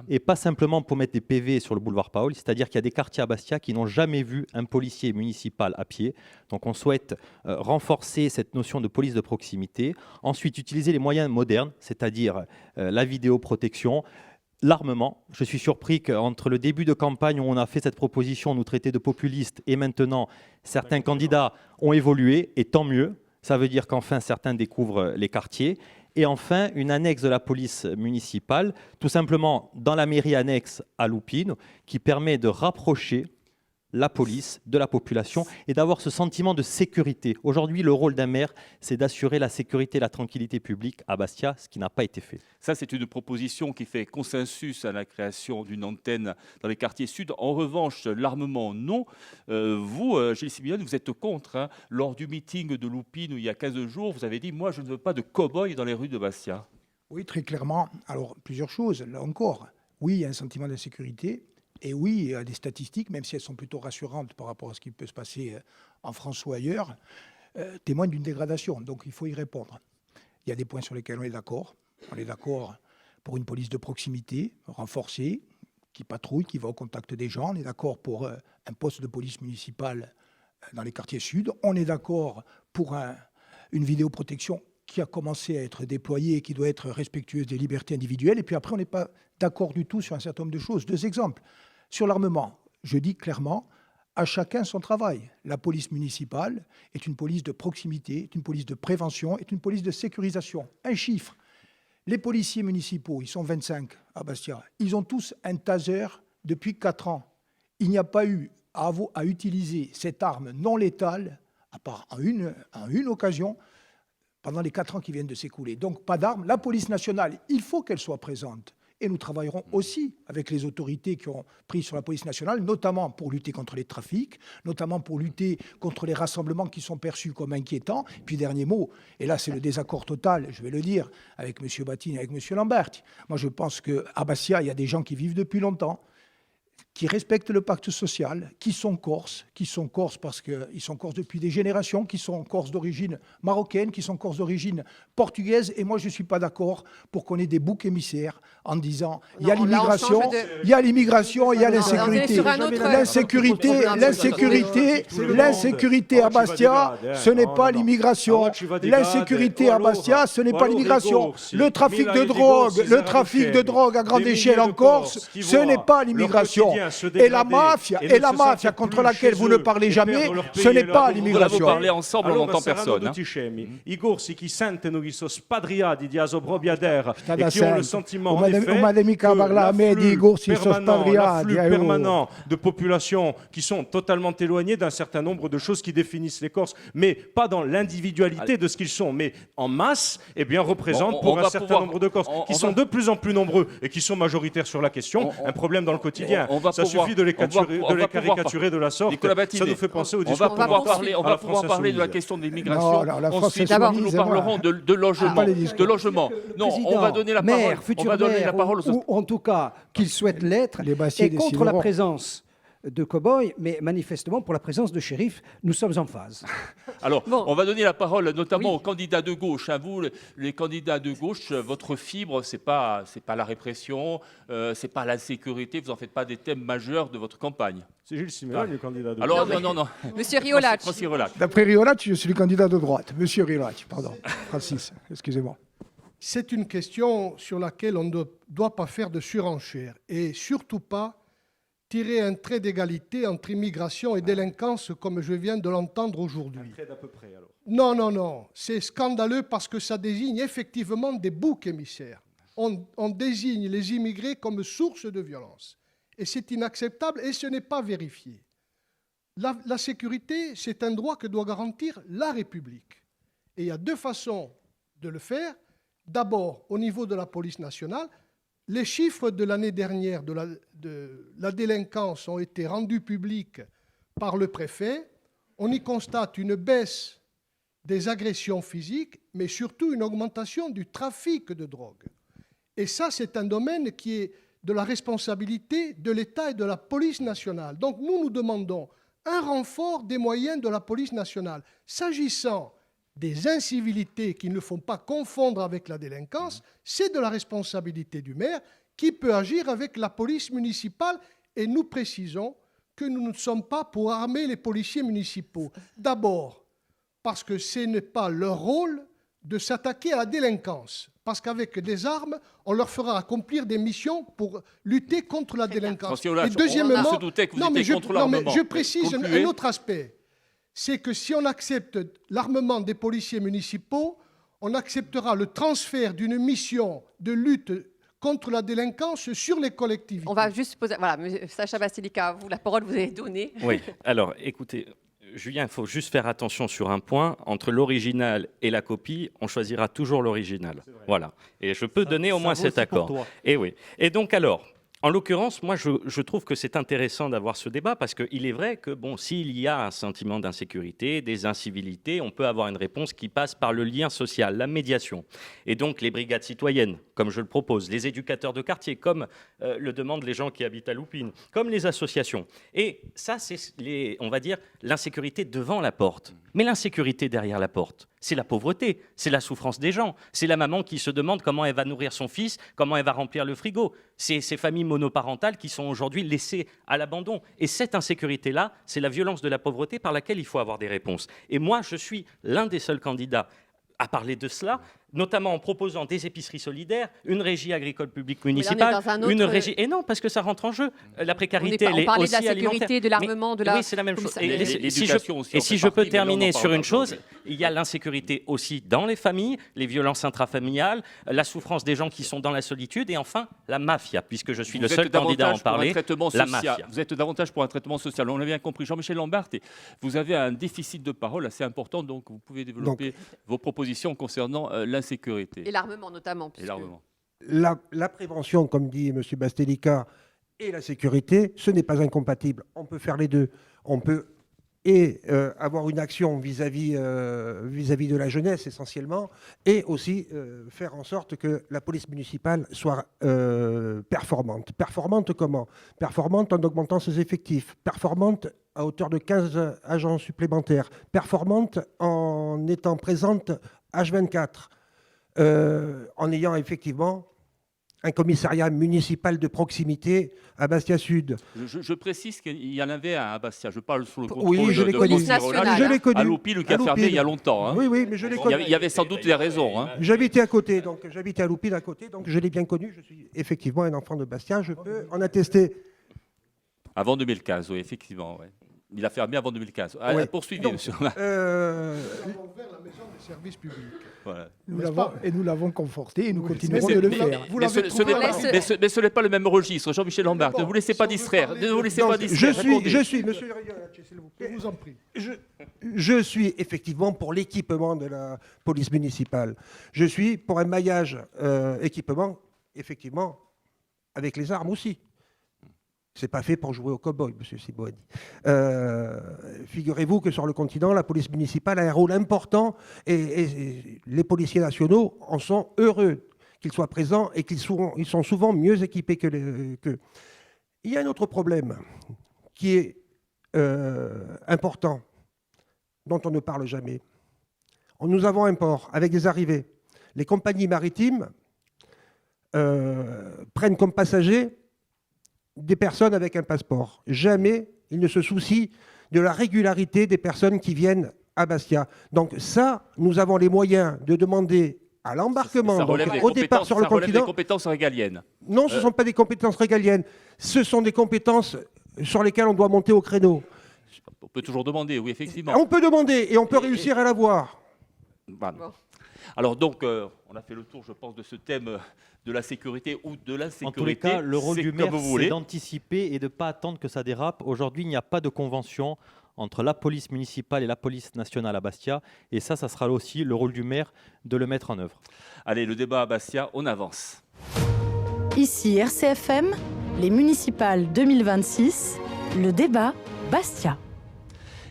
et pas simplement pour mettre des PV sur le boulevard Paul, c'est-à-dire qu'il y a des quartiers à Bastia qui n'ont jamais vu un policier municipal à pied. Donc on souhaite renforcer cette notion de police de proximité, ensuite utiliser les moyens modernes, c'est-à-dire la vidéoprotection, l'armement. Je suis surpris qu'entre le début de campagne où on a fait cette proposition, on nous traitait de populistes, et maintenant certains candidats ont évolué, et tant mieux. Ça veut dire qu'enfin certains découvrent les quartiers. Et enfin, une annexe de la police municipale, tout simplement dans la mairie annexe à Loupine, qui permet de rapprocher la police de la population et d'avoir ce sentiment de sécurité. Aujourd'hui, le rôle d'un maire, c'est d'assurer la sécurité et la tranquillité publique à Bastia, ce qui n'a pas été fait. Ça, c'est une proposition qui fait consensus à la création d'une antenne dans les quartiers sud. En revanche, l'armement, non. Vous, Gilles Simeone, vous êtes contre. Lors du meeting de Loupine, où il y a 15 jours, vous avez dit « Moi, je ne veux pas de cow-boys dans les rues de Bastia ». Oui, très clairement. Alors, plusieurs choses. Là encore, oui, il y a un sentiment d'insécurité. Et oui, il y a des statistiques, même si elles sont plutôt rassurantes par rapport à ce qui peut se passer en France ou ailleurs, témoignent d'une dégradation. Donc il faut y répondre. Il y a des points sur lesquels on est d'accord. On est d'accord pour une police de proximité renforcée, qui patrouille, qui va au contact des gens. On est d'accord pour un poste de police municipale dans les quartiers sud. On est d'accord pour une vidéoprotection qui a commencé à être déployée et qui doit être respectueuse des libertés individuelles. Et puis après, on n'est pas d'accord du tout sur un certain nombre de choses. 2 exemples. Sur l'armement, je dis clairement, à chacun son travail. La police municipale est une police de proximité, est une police de prévention, est une police de sécurisation. Un chiffre, les policiers municipaux, ils sont 25 à Bastia, ils ont tous un taser depuis 4 ans. Il n'y a pas eu à utiliser cette arme non létale, à part en une occasion, pendant les 4 ans qui viennent de s'écouler. Donc pas d'armes. La police nationale, il faut qu'elle soit présente. Et nous travaillerons aussi avec les autorités qui ont pris sur la police nationale, notamment pour lutter contre les trafics, notamment pour lutter contre les rassemblements qui sont perçus comme inquiétants. Puis dernier mot, et là c'est le désaccord total, je vais le dire, avec M. Battine et avec M. Lambert. Moi je pense qu'à Bastia, il y a des gens qui vivent depuis longtemps, qui respectent le pacte social, qui sont corses parce qu'ils sont corses depuis des générations, qui sont corses d'origine marocaine, qui sont corses d'origine portugaise. Et moi, je ne suis pas d'accord pour qu'on ait des boucs émissaires en disant il y a l'immigration, il y a l'immigration, il y a l'insécurité. L'insécurité à Bastia, ce n'est pas l'immigration. L'insécurité à Bastia, ce n'est pas l'immigration. Le trafic de drogue à grande échelle en Corse, ce n'est pas l'immigration. Et la mafia contre laquelle vous ne parlez jamais, ce n'est pas l'immigration. Vous parlez ensemble, on n'entend personne. I corsi qui sentono che sono spadriati di asoprobiadère et qui ont le sentiment en effet que l'afflux permanent de populations qui sont totalement éloignées d'un certain nombre de choses qui définissent les Corses, mais pas dans l'individualité de ce qu'ils sont, mais en masse, eh bien, représentent pour un certain nombre de Corses qui sont de plus en plus nombreux et qui sont majoritaires sur la question, un problème dans le quotidien. Ça suffit de les caricaturer de la sorte. Ça nous fait penser au discours. On va pouvoir parler de la question de l'immigration. Ensuite, nous parlerons de logement. Non, on va donner la parole. Ou en tout cas, qu'ils souhaitent l'être, et contre la présence de cow-boys, mais manifestement pour la présence de shérifs, nous sommes en phase. Alors, on va donner la parole notamment aux candidats de gauche. Vous, les candidats de gauche, votre fibre, c'est pas la répression, c'est pas la sécurité. Vous en faites pas des thèmes majeurs de votre campagne. C'est Gilles Siméon, le candidat de gauche. Alors non. Monsieur Riolac. D'après Riolac, je suis le candidat de droite. Monsieur Riolac, pardon. Francis, excusez-moi. C'est une question sur laquelle on ne doit pas faire de surenchère et surtout pas tirer un trait d'égalité entre immigration et délinquance comme je viens de l'entendre aujourd'hui. Un trait d'à peu près, alors. Non. C'est scandaleux parce que ça désigne effectivement des boucs émissaires. On désigne les immigrés comme source de violence. Et c'est inacceptable et ce n'est pas vérifié. La sécurité, c'est un droit que doit garantir la République. Et il y a 2 façons de le faire. D'abord, au niveau de la police nationale, les chiffres de l'année dernière de la délinquance ont été rendus publics par le préfet. On y constate une baisse des agressions physiques, mais surtout une augmentation du trafic de drogue. Et ça, c'est un domaine qui est de la responsabilité de l'État et de la police nationale. Donc nous demandons un renfort des moyens de la police nationale. S'agissant des incivilités qui ne font pas confondre avec la délinquance, c'est de la responsabilité du maire qui peut agir avec la police municipale. Et nous précisons que nous ne sommes pas pour armer les policiers municipaux. D'abord, parce que ce n'est pas leur rôle de s'attaquer à la délinquance. Parce qu'avec des armes, on leur fera accomplir des missions pour lutter contre la délinquance. Et deuxièmement, je précise un autre aspect. C'est que si on accepte l'armement des policiers municipaux, on acceptera le transfert d'une mission de lutte contre la délinquance sur les collectivités. On va juste poser... Voilà, Sacha Basilika, la parole vous avez donnée. Oui, alors écoutez, Julien, il faut juste faire attention sur un point. Entre l'original et la copie, on choisira toujours l'original. Voilà. Et je peux donner au moins cet accord. Et oui. Et donc alors... En l'occurrence, moi, je trouve que c'est intéressant d'avoir ce débat parce qu'il est vrai que, s'il y a un sentiment d'insécurité, des incivilités, on peut avoir une réponse qui passe par le lien social, la médiation. Et donc, les brigades citoyennes, comme je le propose, les éducateurs de quartier, comme le demandent les gens qui habitent à Loupine, comme les associations. Et ça, c'est, on va dire, l'insécurité devant la porte. Mais l'insécurité derrière la porte, c'est la pauvreté, c'est la souffrance des gens, c'est la maman qui se demande comment elle va nourrir son fils, comment elle va remplir le frigo. C'est ces familles monoparentales qui sont aujourd'hui laissées à l'abandon. Et cette insécurité-là, c'est la violence de la pauvreté par laquelle il faut avoir des réponses. Et moi, je suis l'un des seuls candidats à parler de cela, notamment en proposant des épiceries solidaires, une régie agricole publique Mais là, on est municipale, dans un autre- une régie... Et non, parce que ça rentre en jeu. La précarité, elle on est parlait de aussi la sécurité, alimentaire. de l'armement, de la... Oui, c'est la même chose. Comme ça. L'éducation aussi, Et en si fait je peux partie, mais là, on terminer en sur parle une pas chose, aujourd'hui. il y a l'insécurité aussi dans les familles, les violences intrafamiliales, la souffrance des gens qui sont dans la solitude, et enfin la mafia, puisque je suis le Vous seul êtes candidat à en davantage pour un parler. traitement La social. mafia. Vous êtes davantage pour un traitement social. On l'a bien compris. Jean-Michel Lambert, vous avez un déficit de parole assez important, donc vous pouvez développer vos propositions concernant l'insécurité. Et l'armement notamment. Et puisque- l'armement. La prévention, comme dit M. Bastelica, et la sécurité, ce n'est pas incompatible. On peut faire les deux. On peut avoir une action vis-à-vis de la jeunesse essentiellement, et aussi faire en sorte que la police municipale soit performante. Performante comment? Performante en augmentant ses effectifs, performante à hauteur de 15 agents supplémentaires, performante en étant présente H24, en ayant effectivement un commissariat municipal de proximité à Bastia Sud. Je précise qu'il y en avait un à Bastia. Je parle sous le Oui, contrôle je l'ai de connu. Francis Rollin. Je l'ai connu. À Loupil, qui a fermé il y a longtemps. Hein. Oui, oui, mais je l'ai connu. Il y avait sans doute des raisons. Hein. J'habitais à côté, donc j'habitais à Loupil à côté, donc je l'ai bien connu. Je suis effectivement un enfant de Bastia, je peux en attester. Avant 2015, oui, effectivement. Ouais. Il a fermé avant 2015. Ah, Ouais. Poursuivez, Donc, monsieur. Nous avons ouvert la maison des services publics. Voilà. Nous l'avons conforté et nous Oui, continuerons mais de le c'est- faire. Vous Mais l'avez ce n'est trouvé pas, avant. mais ce n'est pas le même registre, Jean-Michel Lambert. Bon, Ne vous laissez si pas on veut distraire. parler Ne vous de- laissez Donc, pas distraire. Répondez. monsieur Riolacci, s'il vous Je plaît. vous en prie. Je suis effectivement pour l'équipement de la police municipale. Je suis pour un maillage équipement, effectivement, avec les armes aussi. C'est pas fait pour jouer au cow-boy, monsieur Siboni. Figurez-vous que sur le continent, la police municipale a un rôle important et les policiers nationaux en sont heureux qu'ils soient présents et ils sont souvent mieux équipés que. Il y a un autre problème qui est important, dont on ne parle jamais. Nous avons un port avec des arrivées. Les compagnies maritimes prennent comme passagers des personnes avec un passeport. Jamais ils ne se soucient de la régularité des personnes qui viennent à Bastia. Donc ça, nous avons les moyens de demander à l'embarquement, Ça relève donc des au départ compétences- sur le ça relève des continent. compétences régaliennes. Non, ce ne sont pas des compétences régaliennes. Ce sont des compétences sur lesquelles on doit monter au créneau. On peut toujours demander, oui, effectivement. On peut demander et on peut réussir à l'avoir. Voilà. Bon. Alors donc, on a fait le tour, je pense, de ce thème de la sécurité ou de l'insécurité. En tous les cas, le rôle C'est du comme maire, vous c'est voulez. d'anticiper et de ne pas attendre que ça dérape. Aujourd'hui, il n'y a pas de convention entre la police municipale et la police nationale à Bastia. Et ça sera aussi le rôle du maire de le mettre en œuvre. Allez, le débat à Bastia, on avance. Ici RCFM, les municipales 2026, le débat Bastia.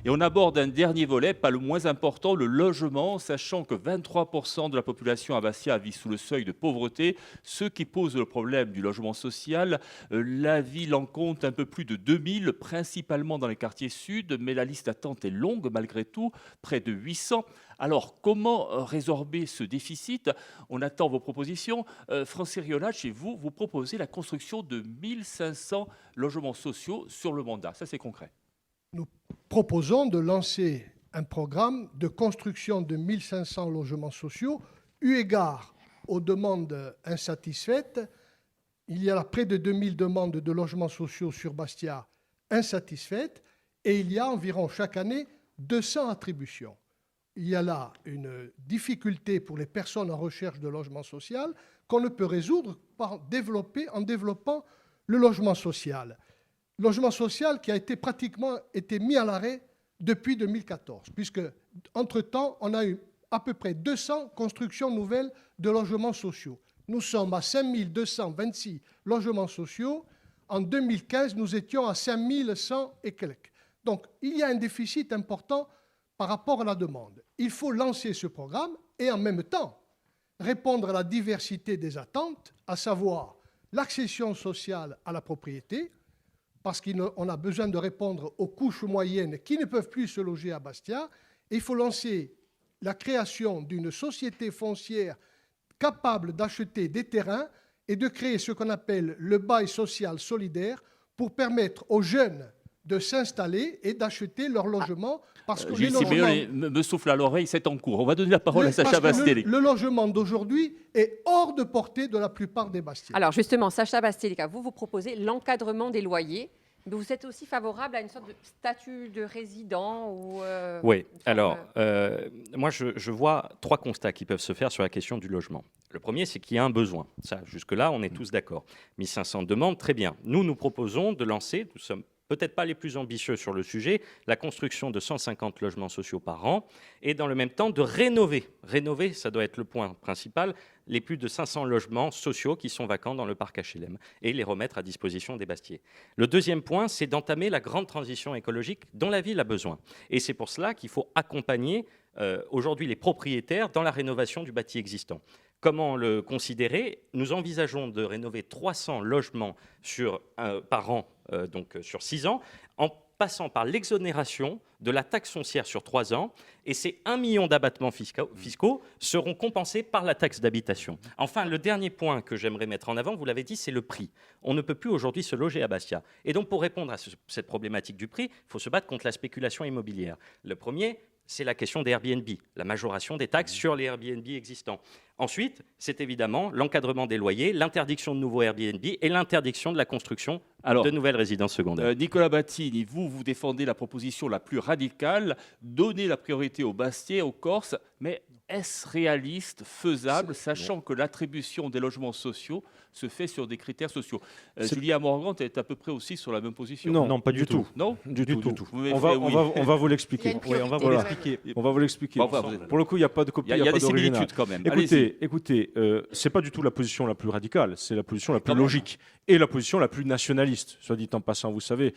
Et on aborde un dernier volet, pas le moins important, le logement, sachant que 23% de la population à Bastia vit sous le seuil de pauvreté, ce qui pose le problème du logement social. La ville en compte un peu plus de 2000, principalement dans les quartiers sud, mais la liste d'attente est longue malgré tout, près de 800. Alors, comment résorber ce déficit? On attend vos propositions. Francis Riolacci, vous proposez la construction de 1500 logements sociaux sur le mandat. Ça, c'est concret. Nous proposons de lancer un programme de construction de 1500 logements sociaux, eu égard aux demandes insatisfaites. Il y a là près de 2000 demandes de logements sociaux sur Bastia insatisfaites et il y a environ chaque année 200 attributions. Il y a là une difficulté pour les personnes en recherche de logement social qu'on ne peut résoudre en développant le logement social. Logement social qui a pratiquement été mis à l'arrêt depuis 2014, puisque, entre-temps, on a eu à peu près 200 constructions nouvelles de logements sociaux. Nous sommes à 5226 logements sociaux. En 2015, nous étions à 5100 et quelques. Donc, il y a un déficit important par rapport à la demande. Il faut lancer ce programme et, en même temps, répondre à la diversité des attentes, à savoir l'accession sociale à la propriété, parce qu'on a besoin de répondre aux couches moyennes qui ne peuvent plus se loger à Bastia. Et il faut lancer la création d'une société foncière capable d'acheter des terrains et de créer ce qu'on appelle le bail social solidaire pour permettre aux jeunes de s'installer et d'acheter leur logement parce que les Gilles Simeone me souffle à l'oreille, c'est en cours. On va donner la parole à Sacha Bastélé. Le logement d'aujourd'hui est hors de portée de la plupart des Bastiais. Alors justement, Sacha Bastélika, vous proposez l'encadrement des loyers. Mais vous êtes aussi favorable à une sorte de statut de résident ou Oui, alors, moi je vois 3 constats qui peuvent se faire sur la question du logement. Le premier, c'est qu'il y a un besoin. Ça, jusque-là, on est tous d'accord. 1500 demandes, très bien. Nous proposons de lancer, nous sommes peut-être pas les plus ambitieux sur le sujet, la construction de 150 logements sociaux par an et dans le même temps de rénover. Rénover, ça doit être le point principal, les plus de 500 logements sociaux qui sont vacants dans le parc HLM et les remettre à disposition des Bastiais. Le deuxième point, c'est d'entamer la grande transition écologique dont la ville a besoin. Et c'est pour cela qu'il faut accompagner aujourd'hui les propriétaires dans la rénovation du bâti existant. Comment le considérer? Nous envisageons de rénover 300 logements par an, donc sur 6 ans, en passant par l'exonération de la taxe foncière sur 3 ans, et ces 1 million d'abattements fiscaux seront compensés par la taxe d'habitation. Enfin, le dernier point que j'aimerais mettre en avant, vous l'avez dit, c'est le prix. On ne peut plus aujourd'hui se loger à Bastia. Et donc, pour répondre à cette problématique du prix, il faut se battre contre la spéculation immobilière. Le premier, c'est la question des Airbnb, la majoration des taxes sur les Airbnb existants. Ensuite, c'est évidemment l'encadrement des loyers, l'interdiction de nouveaux Airbnb et l'interdiction de la construction de nouvelles résidences secondaires. Nicolas Battini, vous défendez la proposition la plus radicale, donner la priorité aux Bastiais, aux Corses, mais est-ce réaliste, faisable, sachant que l'attribution des logements sociaux se fait sur des critères sociaux? Julien Morgan est à peu près aussi sur la même position. Non, pas du tout. Non, du tout. On va vous l'expliquer. On va vous l'expliquer. Pour le coup, il n'y a pas de copie. Il y a des similitudes quand même. Écoutez, c'est pas du tout la position la plus radicale, c'est la position la plus logique et la position la plus nationaliste, soit dit en passant. Vous savez,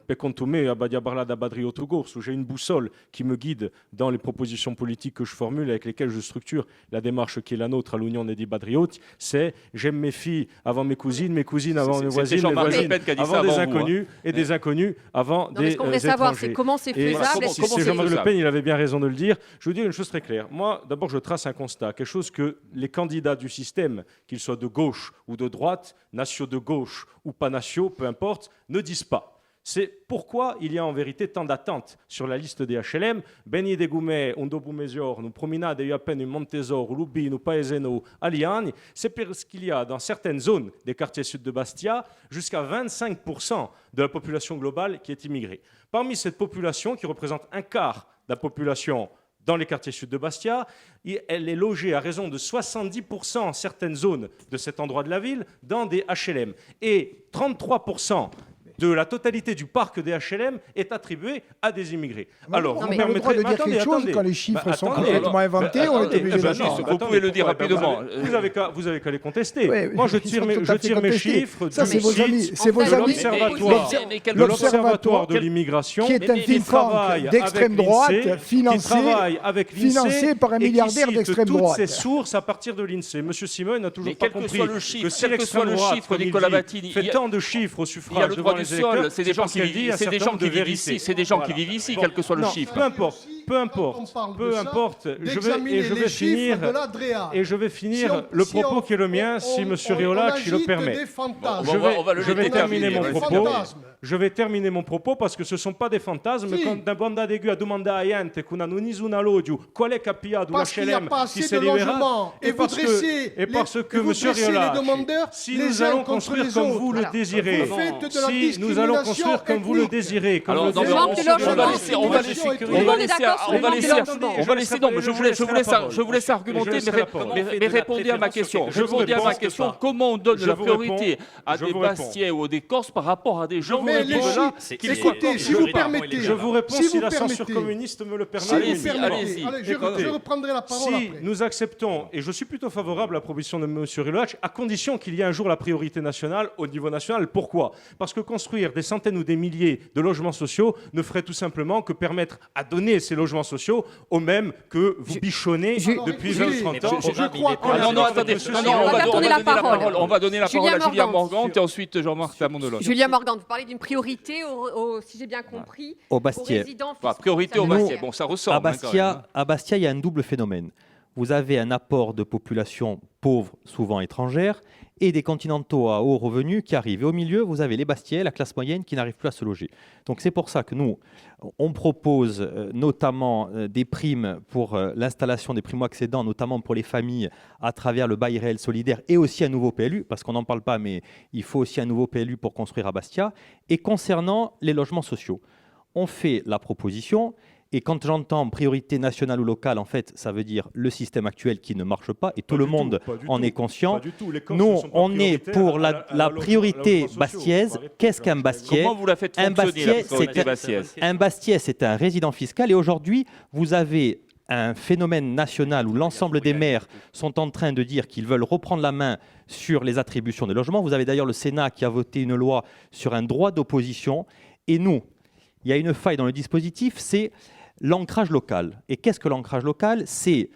Pekontomé, Abadia Barla, Abadri Otogours, où j'ai une boussole qui me guide dans les propositions politiques que je formule, avec lesquelles je structure la démarche qui est la nôtre à l'Union des Badraiotes, c'est j'aime mes filles avant mes cousines avant mes voisines, mes voisines avant des inconnus et des inconnus avant des étrangers. Ce qu'on voudrait savoir, c'est comment c'est faisable. Si Jean-Marie Le Pen, il avait bien raison de le dire. Je veux dire une chose très claire. Moi, d'abord, je trace un constat, quelque chose que les candidats du système, qu'ils soient de gauche ou de droite, nationaux de gauche ou pas nationaux, peu importe, ne disent pas. C'est pourquoi il y a en vérité tant d'attentes sur la liste des HLM. Beni de Goumet, Ondobumesior, nous promenade et à peine Montesor, Lubi, nous Paeseno, Aliani. C'est parce qu'il y a dans certaines zones des quartiers sud de Bastia jusqu'à 25% de la population globale qui est immigrée. Parmi cette population, qui représente un quart de la population dans les quartiers sud de Bastia, elle est logée à raison de 70% en certaines zones de cet endroit de la ville dans des HLM. Et 33% de la totalité du parc des HLM est attribuée à des immigrés. Alors, vous permettrez de dire quelque chose quand les chiffres sont complètement inventés, on est obligé de dire. Vous pouvez le dire rapidement. Vous avez qu'à les contester. Moi, je tire mes chiffres ça, c'est vos amis. C'est vos amis. L'Observatoire de l'immigration, qui est un think tank d'extrême droite, financé par un milliardaire d'extrême droite. Toutes ces sources à partir de l'INSEE. Monsieur Simon n'a toujours pas compris que si quel que soit le chiffre, Nicolas Battini, fait tant de chiffres au suffrage devant les électeurs, c'est des gens qui vivent ici. C'est des gens qui vivent ici, quel que soit le chiffre. Peu importe. Je vais finir le propos qui est le mien, si M. Riolac le permet. Je vais terminer mon propos. Je vais terminer mon propos parce que ce ne sont pas des fantasmes. Quand d'un banda d'aigu a demandé à Yente qu'on a un l'audio, qual est capilla de l'HLM qui se libérera, et parce que M. Riolac, si nous allons construire comme vous le désirez, si nous allons construire comme vous le désirez, comme le je vous laisse argumenter, mais répondez à ma question. Comment on donne la priorité à des Bastiais ou des Corses par rapport à des gens qui vivent là? Écoutez, si vous permettez, je vous réponds si la censure communiste me le permet. Allez-y. Je reprendrai la parole après. Si nous acceptons, et je suis plutôt favorable à la proposition de M. Riolac, à condition qu'il y ait un jour la priorité nationale au niveau national. Pourquoi? Parce que construire des centaines ou des milliers de logements sociaux ne ferait tout simplement que permettre à donner ces logements sociaux aux mêmes que vous bichonnez depuis 20-30 ans. Je crois que... Non, attendez. On va donner la parole à Julien Morgan et ensuite Jean-Marc Tamondelot. Julien Morgan, vous parlez d'une priorité, si j'ai bien compris, aux Bastiais. Priorité aux Bastiais. Bon, ça ressemble. À Bastia, il y a un double phénomène. Vous avez un apport de population pauvre, souvent étrangère, et des continentaux à haut revenu qui arrivent. Et au milieu, vous avez les Bastiais, la classe moyenne qui n'arrive plus à se loger. Donc c'est pour ça que nous, on propose notamment des primes pour l'installation des primo-accédants, notamment pour les familles, à travers le bail réel solidaire et aussi un nouveau PLU, parce qu'on n'en parle pas, mais il faut aussi un nouveau PLU pour construire à Bastia. Et concernant les logements sociaux, on fait la proposition. Et quand j'entends priorité nationale ou locale, en fait, ça veut dire le système actuel qui ne marche pas, et tout le monde en est conscient. Nous, on est pour la priorité bastiaise. Qu'est-ce qu'un Bastiais? Comment vous la faites fonctionner, Un Bastiais, c'est un résident fiscal. Et aujourd'hui, vous avez un phénomène national où l'ensemble des maires sont en train de dire qu'ils veulent reprendre la main sur les attributions des logements. Vous avez d'ailleurs le Sénat qui a voté une loi sur un droit d'opposition. Et nous, il y a une faille dans le dispositif, c'est l'ancrage local. Et qu'est-ce que l'ancrage local? C'est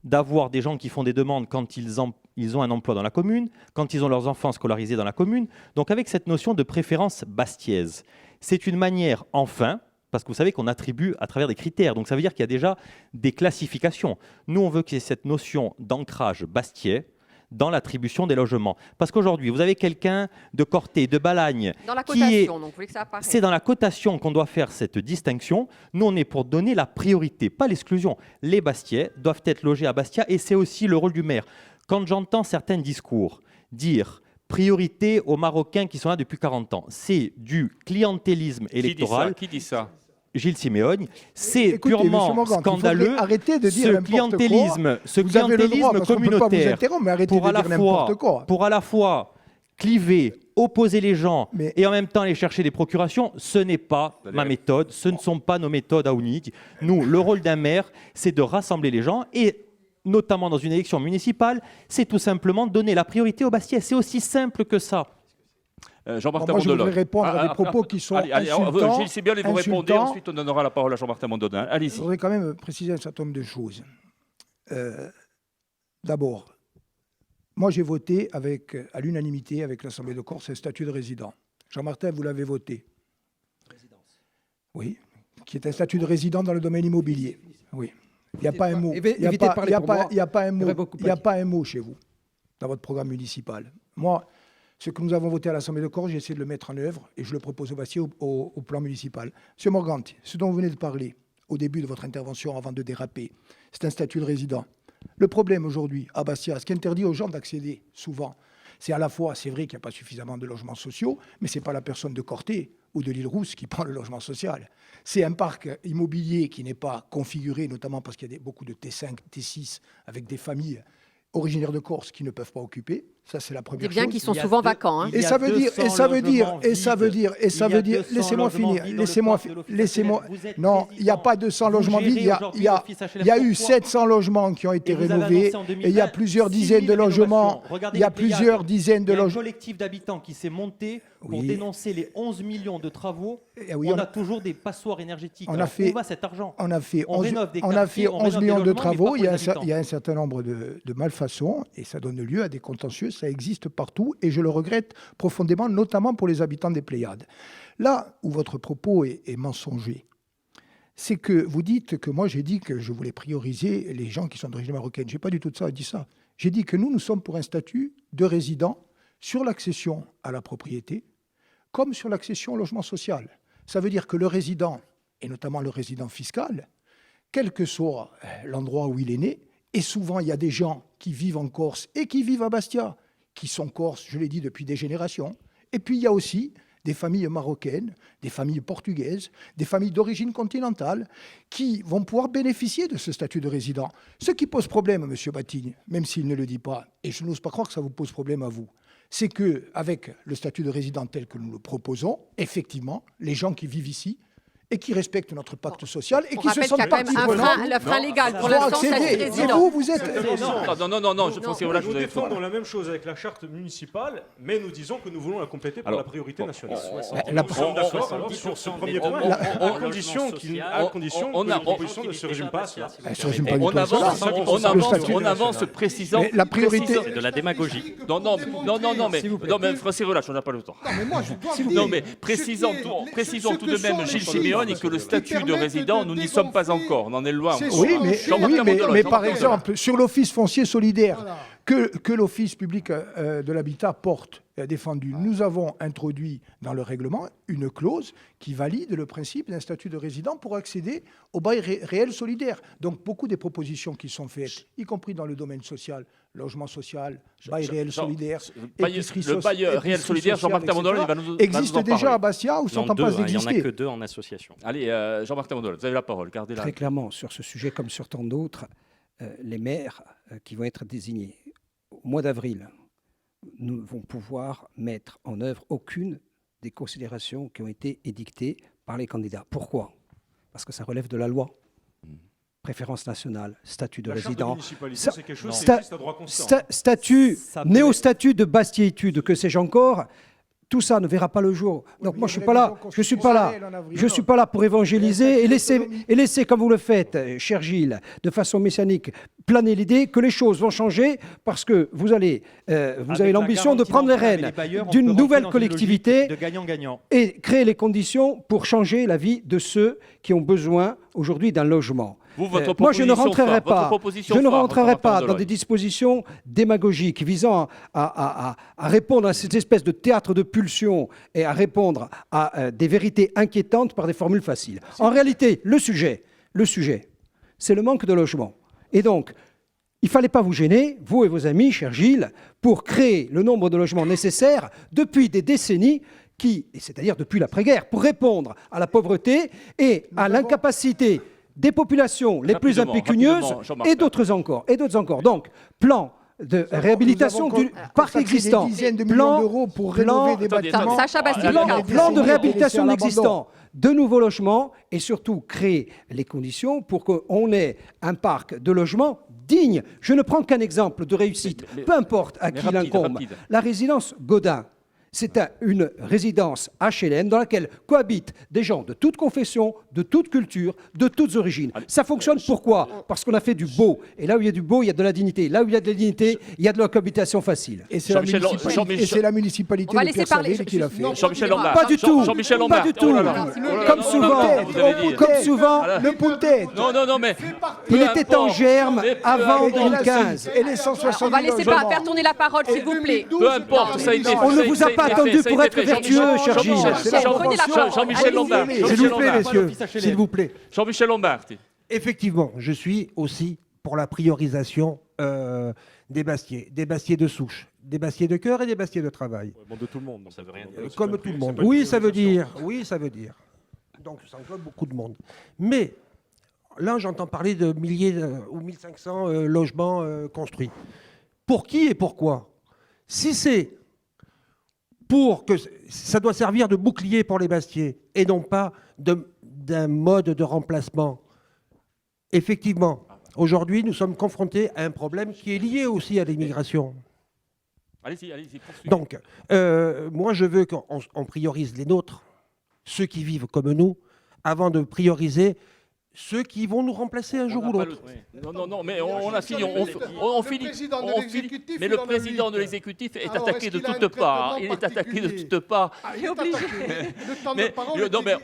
d'avoir des gens qui font des demandes quand ils ont un emploi dans la commune, quand ils ont leurs enfants scolarisés dans la commune. Donc avec cette notion de préférence bastiaise, c'est une manière, enfin, parce que vous savez qu'on attribue à travers des critères, donc ça veut dire qu'il y a déjà des classifications. Nous, on veut qu'il y ait cette notion d'ancrage bastiais dans l'attribution des logements. Parce qu'aujourd'hui, vous avez quelqu'un de Corté, de Balagne, dans la cotation, donc vous voulez que ça apparaisse. C'est dans la cotation qu'on doit faire cette distinction. Nous, on est pour donner la priorité, pas l'exclusion. Les Bastiais doivent être logés à Bastia et c'est aussi le rôle du maire. Quand j'entends certains discours dire priorité aux Marocains qui sont là depuis 40 ans, c'est du clientélisme électoral. Qui dit ça? Gilles Siméogne, c'est purement Morgan, scandaleux. Arrêtez de dire ce clientélisme communautaire pour à la fois cliver, opposer les gens et en même temps aller chercher des procurations, ce n'est pas ma méthode, ce ne sont pas nos méthodes à Ounid. Nous, le rôle d'un maire, c'est de rassembler les gens et notamment dans une élection municipale, c'est tout simplement donner la priorité aux Bastiais. C'est aussi simple que ça. Jean-Martin Moi, je Mondolin. voudrais répondre à des propos qui sont insultants. Gilles Siméon, et vous répondez, ensuite on donnera la parole à Jean-Martin Mondolin. Allez-y. Je voudrais quand même préciser un certain nombre de choses. D'abord, moi j'ai voté à l'unanimité avec l'Assemblée de Corse un statut de résident. Jean-Martin, vous l'avez voté. Oui, qui est un statut de résident dans le domaine immobilier. Oui. Il n'y a pas un mot. Il n'y a pas un mot chez vous, dans votre programme municipal. Moi, ce que nous avons voté à l'Assemblée de Corse, j'ai essayé de le mettre en œuvre et je le propose au Bastiais au plan municipal. Monsieur Morganti, ce dont vous venez de parler au début de votre intervention avant de déraper, c'est un statut de résident. Le problème aujourd'hui à Bastia, ce qui interdit aux gens d'accéder souvent, c'est à la fois, c'est vrai qu'il n'y a pas suffisamment de logements sociaux, mais ce n'est pas la personne de Corté ou de l'île Rousse qui prend le logement social. C'est un parc immobilier qui n'est pas configuré, notamment parce qu'il y a beaucoup de T5, T6, avec des familles originaires de Corse qui ne peuvent pas occuper. Ça, c'est la première chose. Des biens qui sont souvent vacants. Et ça veut dire, laissez-moi finir, non, il n'y a pas 200 logements vides, il y a eu 700 logements qui ont été rénovés, et il y a plusieurs dizaines de logements, il y a plusieurs dizaines de logements. Il y a un collectif d'habitants qui s'est monté pour dénoncer les 11 millions de travaux. On a toujours des passoires énergétiques. Où va cet argent? On a fait 11 millions de travaux, il y a un certain nombre de malfaçons, et ça donne lieu à des contentieux. Ça existe partout et je le regrette profondément, notamment pour les habitants des Pléiades. Là où votre propos est mensonger, c'est que vous dites que moi j'ai dit que je voulais prioriser les gens qui sont d'origine marocaine. Je n'ai pas du tout dit ça. J'ai dit que nous sommes pour un statut de résident sur l'accession à la propriété comme sur l'accession au logement social. Ça veut dire que le résident, et notamment le résident fiscal, quel que soit l'endroit où il est né, et souvent il y a des gens qui vivent en Corse et qui vivent à Bastia, qui sont corses, je l'ai dit, depuis des générations. Et puis il y a aussi des familles marocaines, des familles portugaises, des familles d'origine continentale qui vont pouvoir bénéficier de ce statut de résident. Ce qui pose problème, M. Batigne, même s'il ne le dit pas, et je n'ose pas croire que ça vous pose problème à vous, c'est qu'avec le statut de résident tel que nous le proposons, effectivement, les gens qui vivent ici et qui respectent notre pacte social et qui se sentent partie prenante. Le frein légal pour l'instant, c'est résident. Vous êtes... Non, je pense que voilà, nous défendons la même chose avec la charte municipale, mais nous disons que nous voulons la compléter par la priorité nationale. Nous sommes d'accord sur ce premier point, à condition que la proposition ne se résume pas à cela. On avance précisant la priorité de la démagogie. Non, mais Français relâche, on n'a pas le temps. Non, mais précisons tout de même, Gilles Siméon, témoigne que le statut de résident, nous n'y sommes pas encore. On en est loin. Oui, mais par exemple, sur l'office foncier solidaire que l'Office public de l'habitat porte et a défendu, nous avons introduit dans le règlement une clause qui valide le principe d'un statut de résident pour accéder au bail réel solidaire. Donc beaucoup des propositions qui sont faites, y compris dans le domaine social, logement social, bail réel solidaire, le bail réel solidaire, Jean-Marc Tamandol, il va nous existe en déjà parler. à Bastia ou sont en passe d'exister. Il n'y en a que 2 en association. Allez, Jean-Marc Tamandol, vous avez la parole. Gardez-la. Très clairement, sur ce sujet comme sur tant d'autres, les maires qui vont être désignés au mois d'avril ne vont pouvoir mettre en œuvre aucune des considérations qui ont été édictées par les candidats. Pourquoi ? Parce que ça relève de la loi. Préférence nationale, statut de résident, statut, néo-statut de Bastier-Études, que sais-je encore. Tout ça ne verra pas le jour. Donc moi, je ne suis pas là pour évangéliser et laisser, comme vous le faites, cher Gilles, de façon mécanique, planer l'idée que les choses vont changer parce que vous avez l'ambition de prendre les rênes d'une nouvelle collectivité de gagnant-gagnant et créer les conditions pour changer la vie de ceux qui ont besoin aujourd'hui d'un logement. Moi, je ne rentrerai pas dans des dispositions démagogiques visant à répondre à cette espèce de théâtre de pulsion et à répondre à des vérités inquiétantes par des formules faciles. En réalité, le sujet, c'est le manque de logement. Et donc, il ne fallait pas vous gêner, vous et vos amis, cher Gilles, pour créer le nombre de logements nécessaires depuis des décennies, c'est-à-dire depuis l'après-guerre, pour répondre à la pauvreté et à l'incapacité des populations les plus impécunieuses et d'autres encore. Donc, plan de réhabilitation du parc existant, plan de réhabilitation existant, de nouveaux logements et surtout créer les conditions pour qu'on ait un parc de logements digne. Je ne prends qu'un exemple de réussite, peu importe à qui l'incombe. La résidence Gaudin. C'est une résidence HLM dans laquelle cohabitent des gens de toute confession, de toute culture, de toutes origines. Ça fonctionne pourquoi ? Parce qu'on a fait du beau. Et là où il y a du beau, il y a de la dignité. Là où il y a de la dignité, il y a de la cohabitation facile. Et c'est la municipalité de Pierre-Saville qui l'a fait. Jean-Michel Lombard. Pas du tout. Jean-Michel Lombard. Pas du tout. Comme souvent. Le Poulet. Non, mais... Il était en germe avant 2015. Et les 160 On va laisser faire tourner la parole, s'il vous plaît. Peu importe, ça a été fait. On ne vous a pas attendu pour être vertueux, cher Gilles. Jean-Michel Lombard. S'il vous plaît, messieurs, s'il vous plaît. Jean-Michel Lombard. Effectivement, je suis aussi pour la priorisation des Bastiers de souche, des Bastiers de cœur et des Bastiers de travail. De tout le monde. Ça veut rien dire. Comme tout le monde. Oui, ça veut dire. Donc, ça englobe beaucoup de monde. Mais là, j'entends parler de milliers ou 1500 logements construits. Pour qui et pourquoi ? Si c'est pour que ça doit servir de bouclier pour les Bastiers et non pas d'un mode de remplacement. Effectivement, aujourd'hui, nous sommes confrontés à un problème qui est lié aussi à l'immigration. Allez-y. Donc, moi, je veux qu'on priorise les nôtres, ceux qui vivent comme nous, avant de prioriser ceux qui vont nous remplacer un jour ou l'autre. Non, mais on a fini. On finit. Mais le président de l'exécutif est attaqué de toutes parts. Il est attaqué de toutes parts. Il est obligé. Mais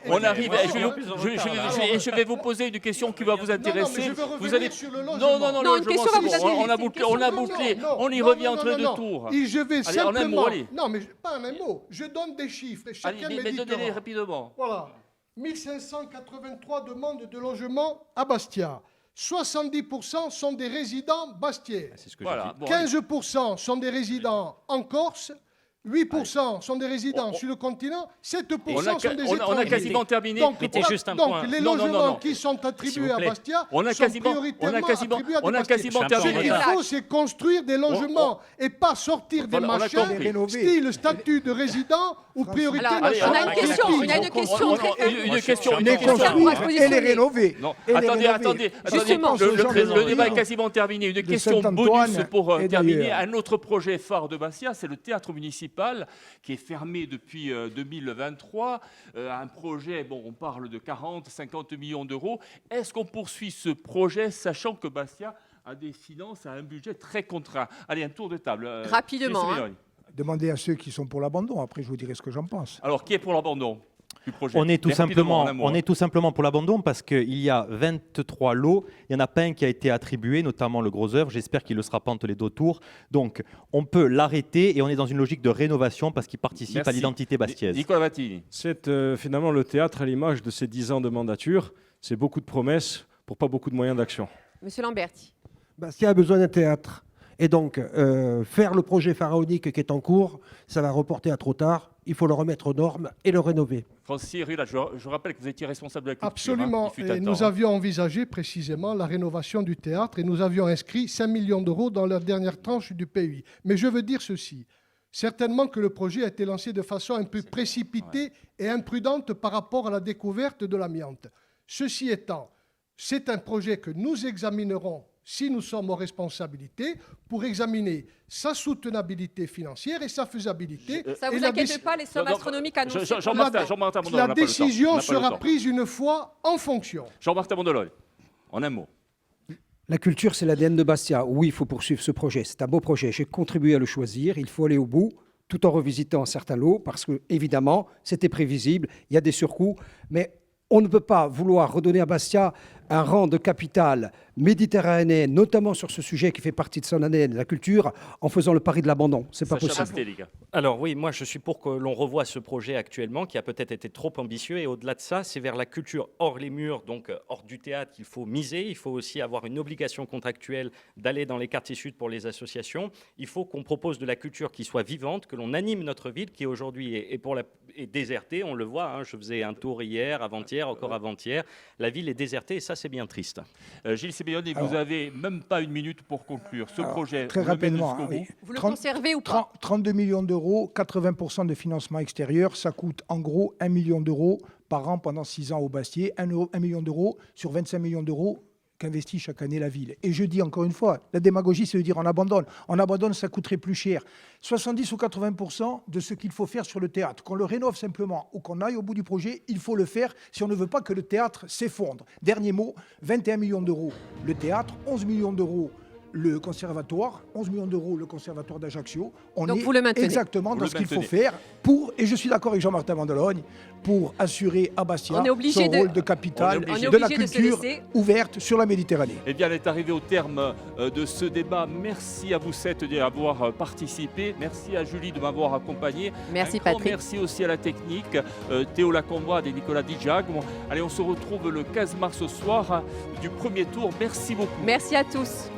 on arrive. Je vais vous poser une question qui va vous intéresser. Vous allez. Non, une question va vous intéresser. On a bouclé. On y revient entre deux tours. Je vais simplement. Allez. Non, mais pas en un mot. Je donne des chiffres. Allez, mais donnez-les rapidement. Voilà. 1583 demandes de logement à Bastia. 70% sont des résidents bastiais. C'est ce que Voilà. 15% sont des résidents en Corse. 8% sont des résidents sur le continent, 7% sont des étrangers. On a quasiment terminé. Donc, juste un donc point. les logements qui sont attribués à Bastia sont prioritairement attribués à des Bastiais. Ce qu'il faut, c'est construire des logements et pas sortir des machins style statut de résident ou priorité nationale. On a une question. Une Les construire et les rénover. Non, attendez. Le débat est quasiment terminé. Une question bonus pour terminer. Un autre projet phare de Bastia, c'est le théâtre municipal qui est fermé depuis 2023. Un projet, on parle de 40-50 millions d'euros. Est-ce qu'on poursuit ce projet, sachant que Bastia a des finances, a un budget très contraint? Allez, un tour de table. Rapidement. Demandez à ceux qui sont pour l'abandon. Après, je vous dirai ce que j'en pense. Alors, qui est pour l'abandon? du projet. On est tout Mais rapidement, simplement, en un mot, on est tout simplement pour l'abandon parce qu'il y a 23 lots. Il n'y en a pas un qui a été attribué, notamment le gros œuvre. J'espère qu'il ne le sera pas entre les deux tours. Donc, on peut l'arrêter et on est dans une logique de rénovation parce qu'il participe Merci. à l'identité bastiaise. Nicolas Vattini. C'est finalement le théâtre à l'image de ces 10 ans de mandature. C'est beaucoup de promesses pour pas beaucoup de moyens d'action. Monsieur Lamberti. Bastia a besoin d'un théâtre. Et donc, faire le projet pharaonique qui est en cours, ça va reporter à trop tard. Il faut le remettre aux normes et le rénover. Francis Rula, je rappelle que vous étiez responsable de la culture. Absolument. Il fut un Et temps, nous hein. avions envisagé précisément la rénovation du théâtre et nous avions inscrit 5 millions d'euros dans la dernière tranche du PUI. Mais je veux dire ceci. Certainement que le projet a été lancé de façon un peu précipitée et imprudente par rapport à la découverte de l'amiante. Ceci étant, c'est un projet que nous examinerons si nous sommes aux responsabilités, pour examiner sa soutenabilité financière et sa faisabilité. Ça ne vous inquiète pas, les sommes astronomiques annoncées. Jean-Martin Mondologne, La décision sera prise une fois en fonction. Jean-Martin Mondologne, en un mot. La culture, c'est l'ADN de Bastia. Oui, il faut poursuivre ce projet. C'est un beau projet. J'ai contribué à le choisir. Il faut aller au bout, tout en revisitant certains lots, parce que, évidemment, c'était prévisible. Il y a des surcoûts. Mais on ne peut pas vouloir redonner à Bastia un rang de capitale méditerranéenne, notamment sur ce sujet qui fait partie de son ADN, la culture, en faisant le pari de l'abandon. C'est pas Sacha possible. Basté, Alors oui, moi je suis pour que l'on revoie ce projet actuellement qui a peut-être été trop ambitieux et au-delà de ça, c'est vers la culture hors les murs, donc hors du théâtre qu'il faut miser. Il faut aussi avoir une obligation contractuelle d'aller dans les quartiers sud pour les associations. Il faut qu'on propose de la culture qui soit vivante, que l'on anime notre ville qui aujourd'hui est désertée. On le voit, hein, je faisais un tour hier, avant-hier, encore avant-hier. La ville est désertée et ça c'est bien triste. Gilles Sébéoni, vous avez même pas une minute pour conclure. Ce projet, très vous le menez rapidement, jusqu'au bout. Vous le conservez ou pas? 32 millions d'euros, 80% de financement extérieur, ça coûte en gros 1 million d'euros par an pendant 6 ans au Bastier, 1 million d'euros sur 25 millions d'euros qu'investit chaque année la ville. Et je dis encore une fois, la démagogie, c'est de dire on abandonne. On abandonne, ça coûterait plus cher. 70 ou 80% de ce qu'il faut faire sur le théâtre, qu'on le rénove simplement ou qu'on aille au bout du projet, il faut le faire si on ne veut pas que le théâtre s'effondre. Dernier mot, 21 millions d'euros le théâtre, 11 millions d'euros le conservatoire, 11 millions d'euros le conservatoire d'Ajaccio. On Donc est vous le maintenez. exactement Vous dans le ce qu'il faut maintenez. faire pour, et je suis d'accord avec Jean-Martin Mondologne, pour assurer à Bastia On est obligé son de- rôle de capitale on est de la obligé de se culture laisser. ouverte sur la Méditerranée. Eh bien, elle est arrivée au terme de ce débat. Merci à vous 7 d'y avoir participé. Merci à Julie de m'avoir accompagné. Merci Un grand Patrick. merci aussi à la technique, Théo Lacomboise et Nicolas Dijag. Bon, allez, on se retrouve le 15 mars au soir du premier tour. Merci beaucoup. Merci à tous.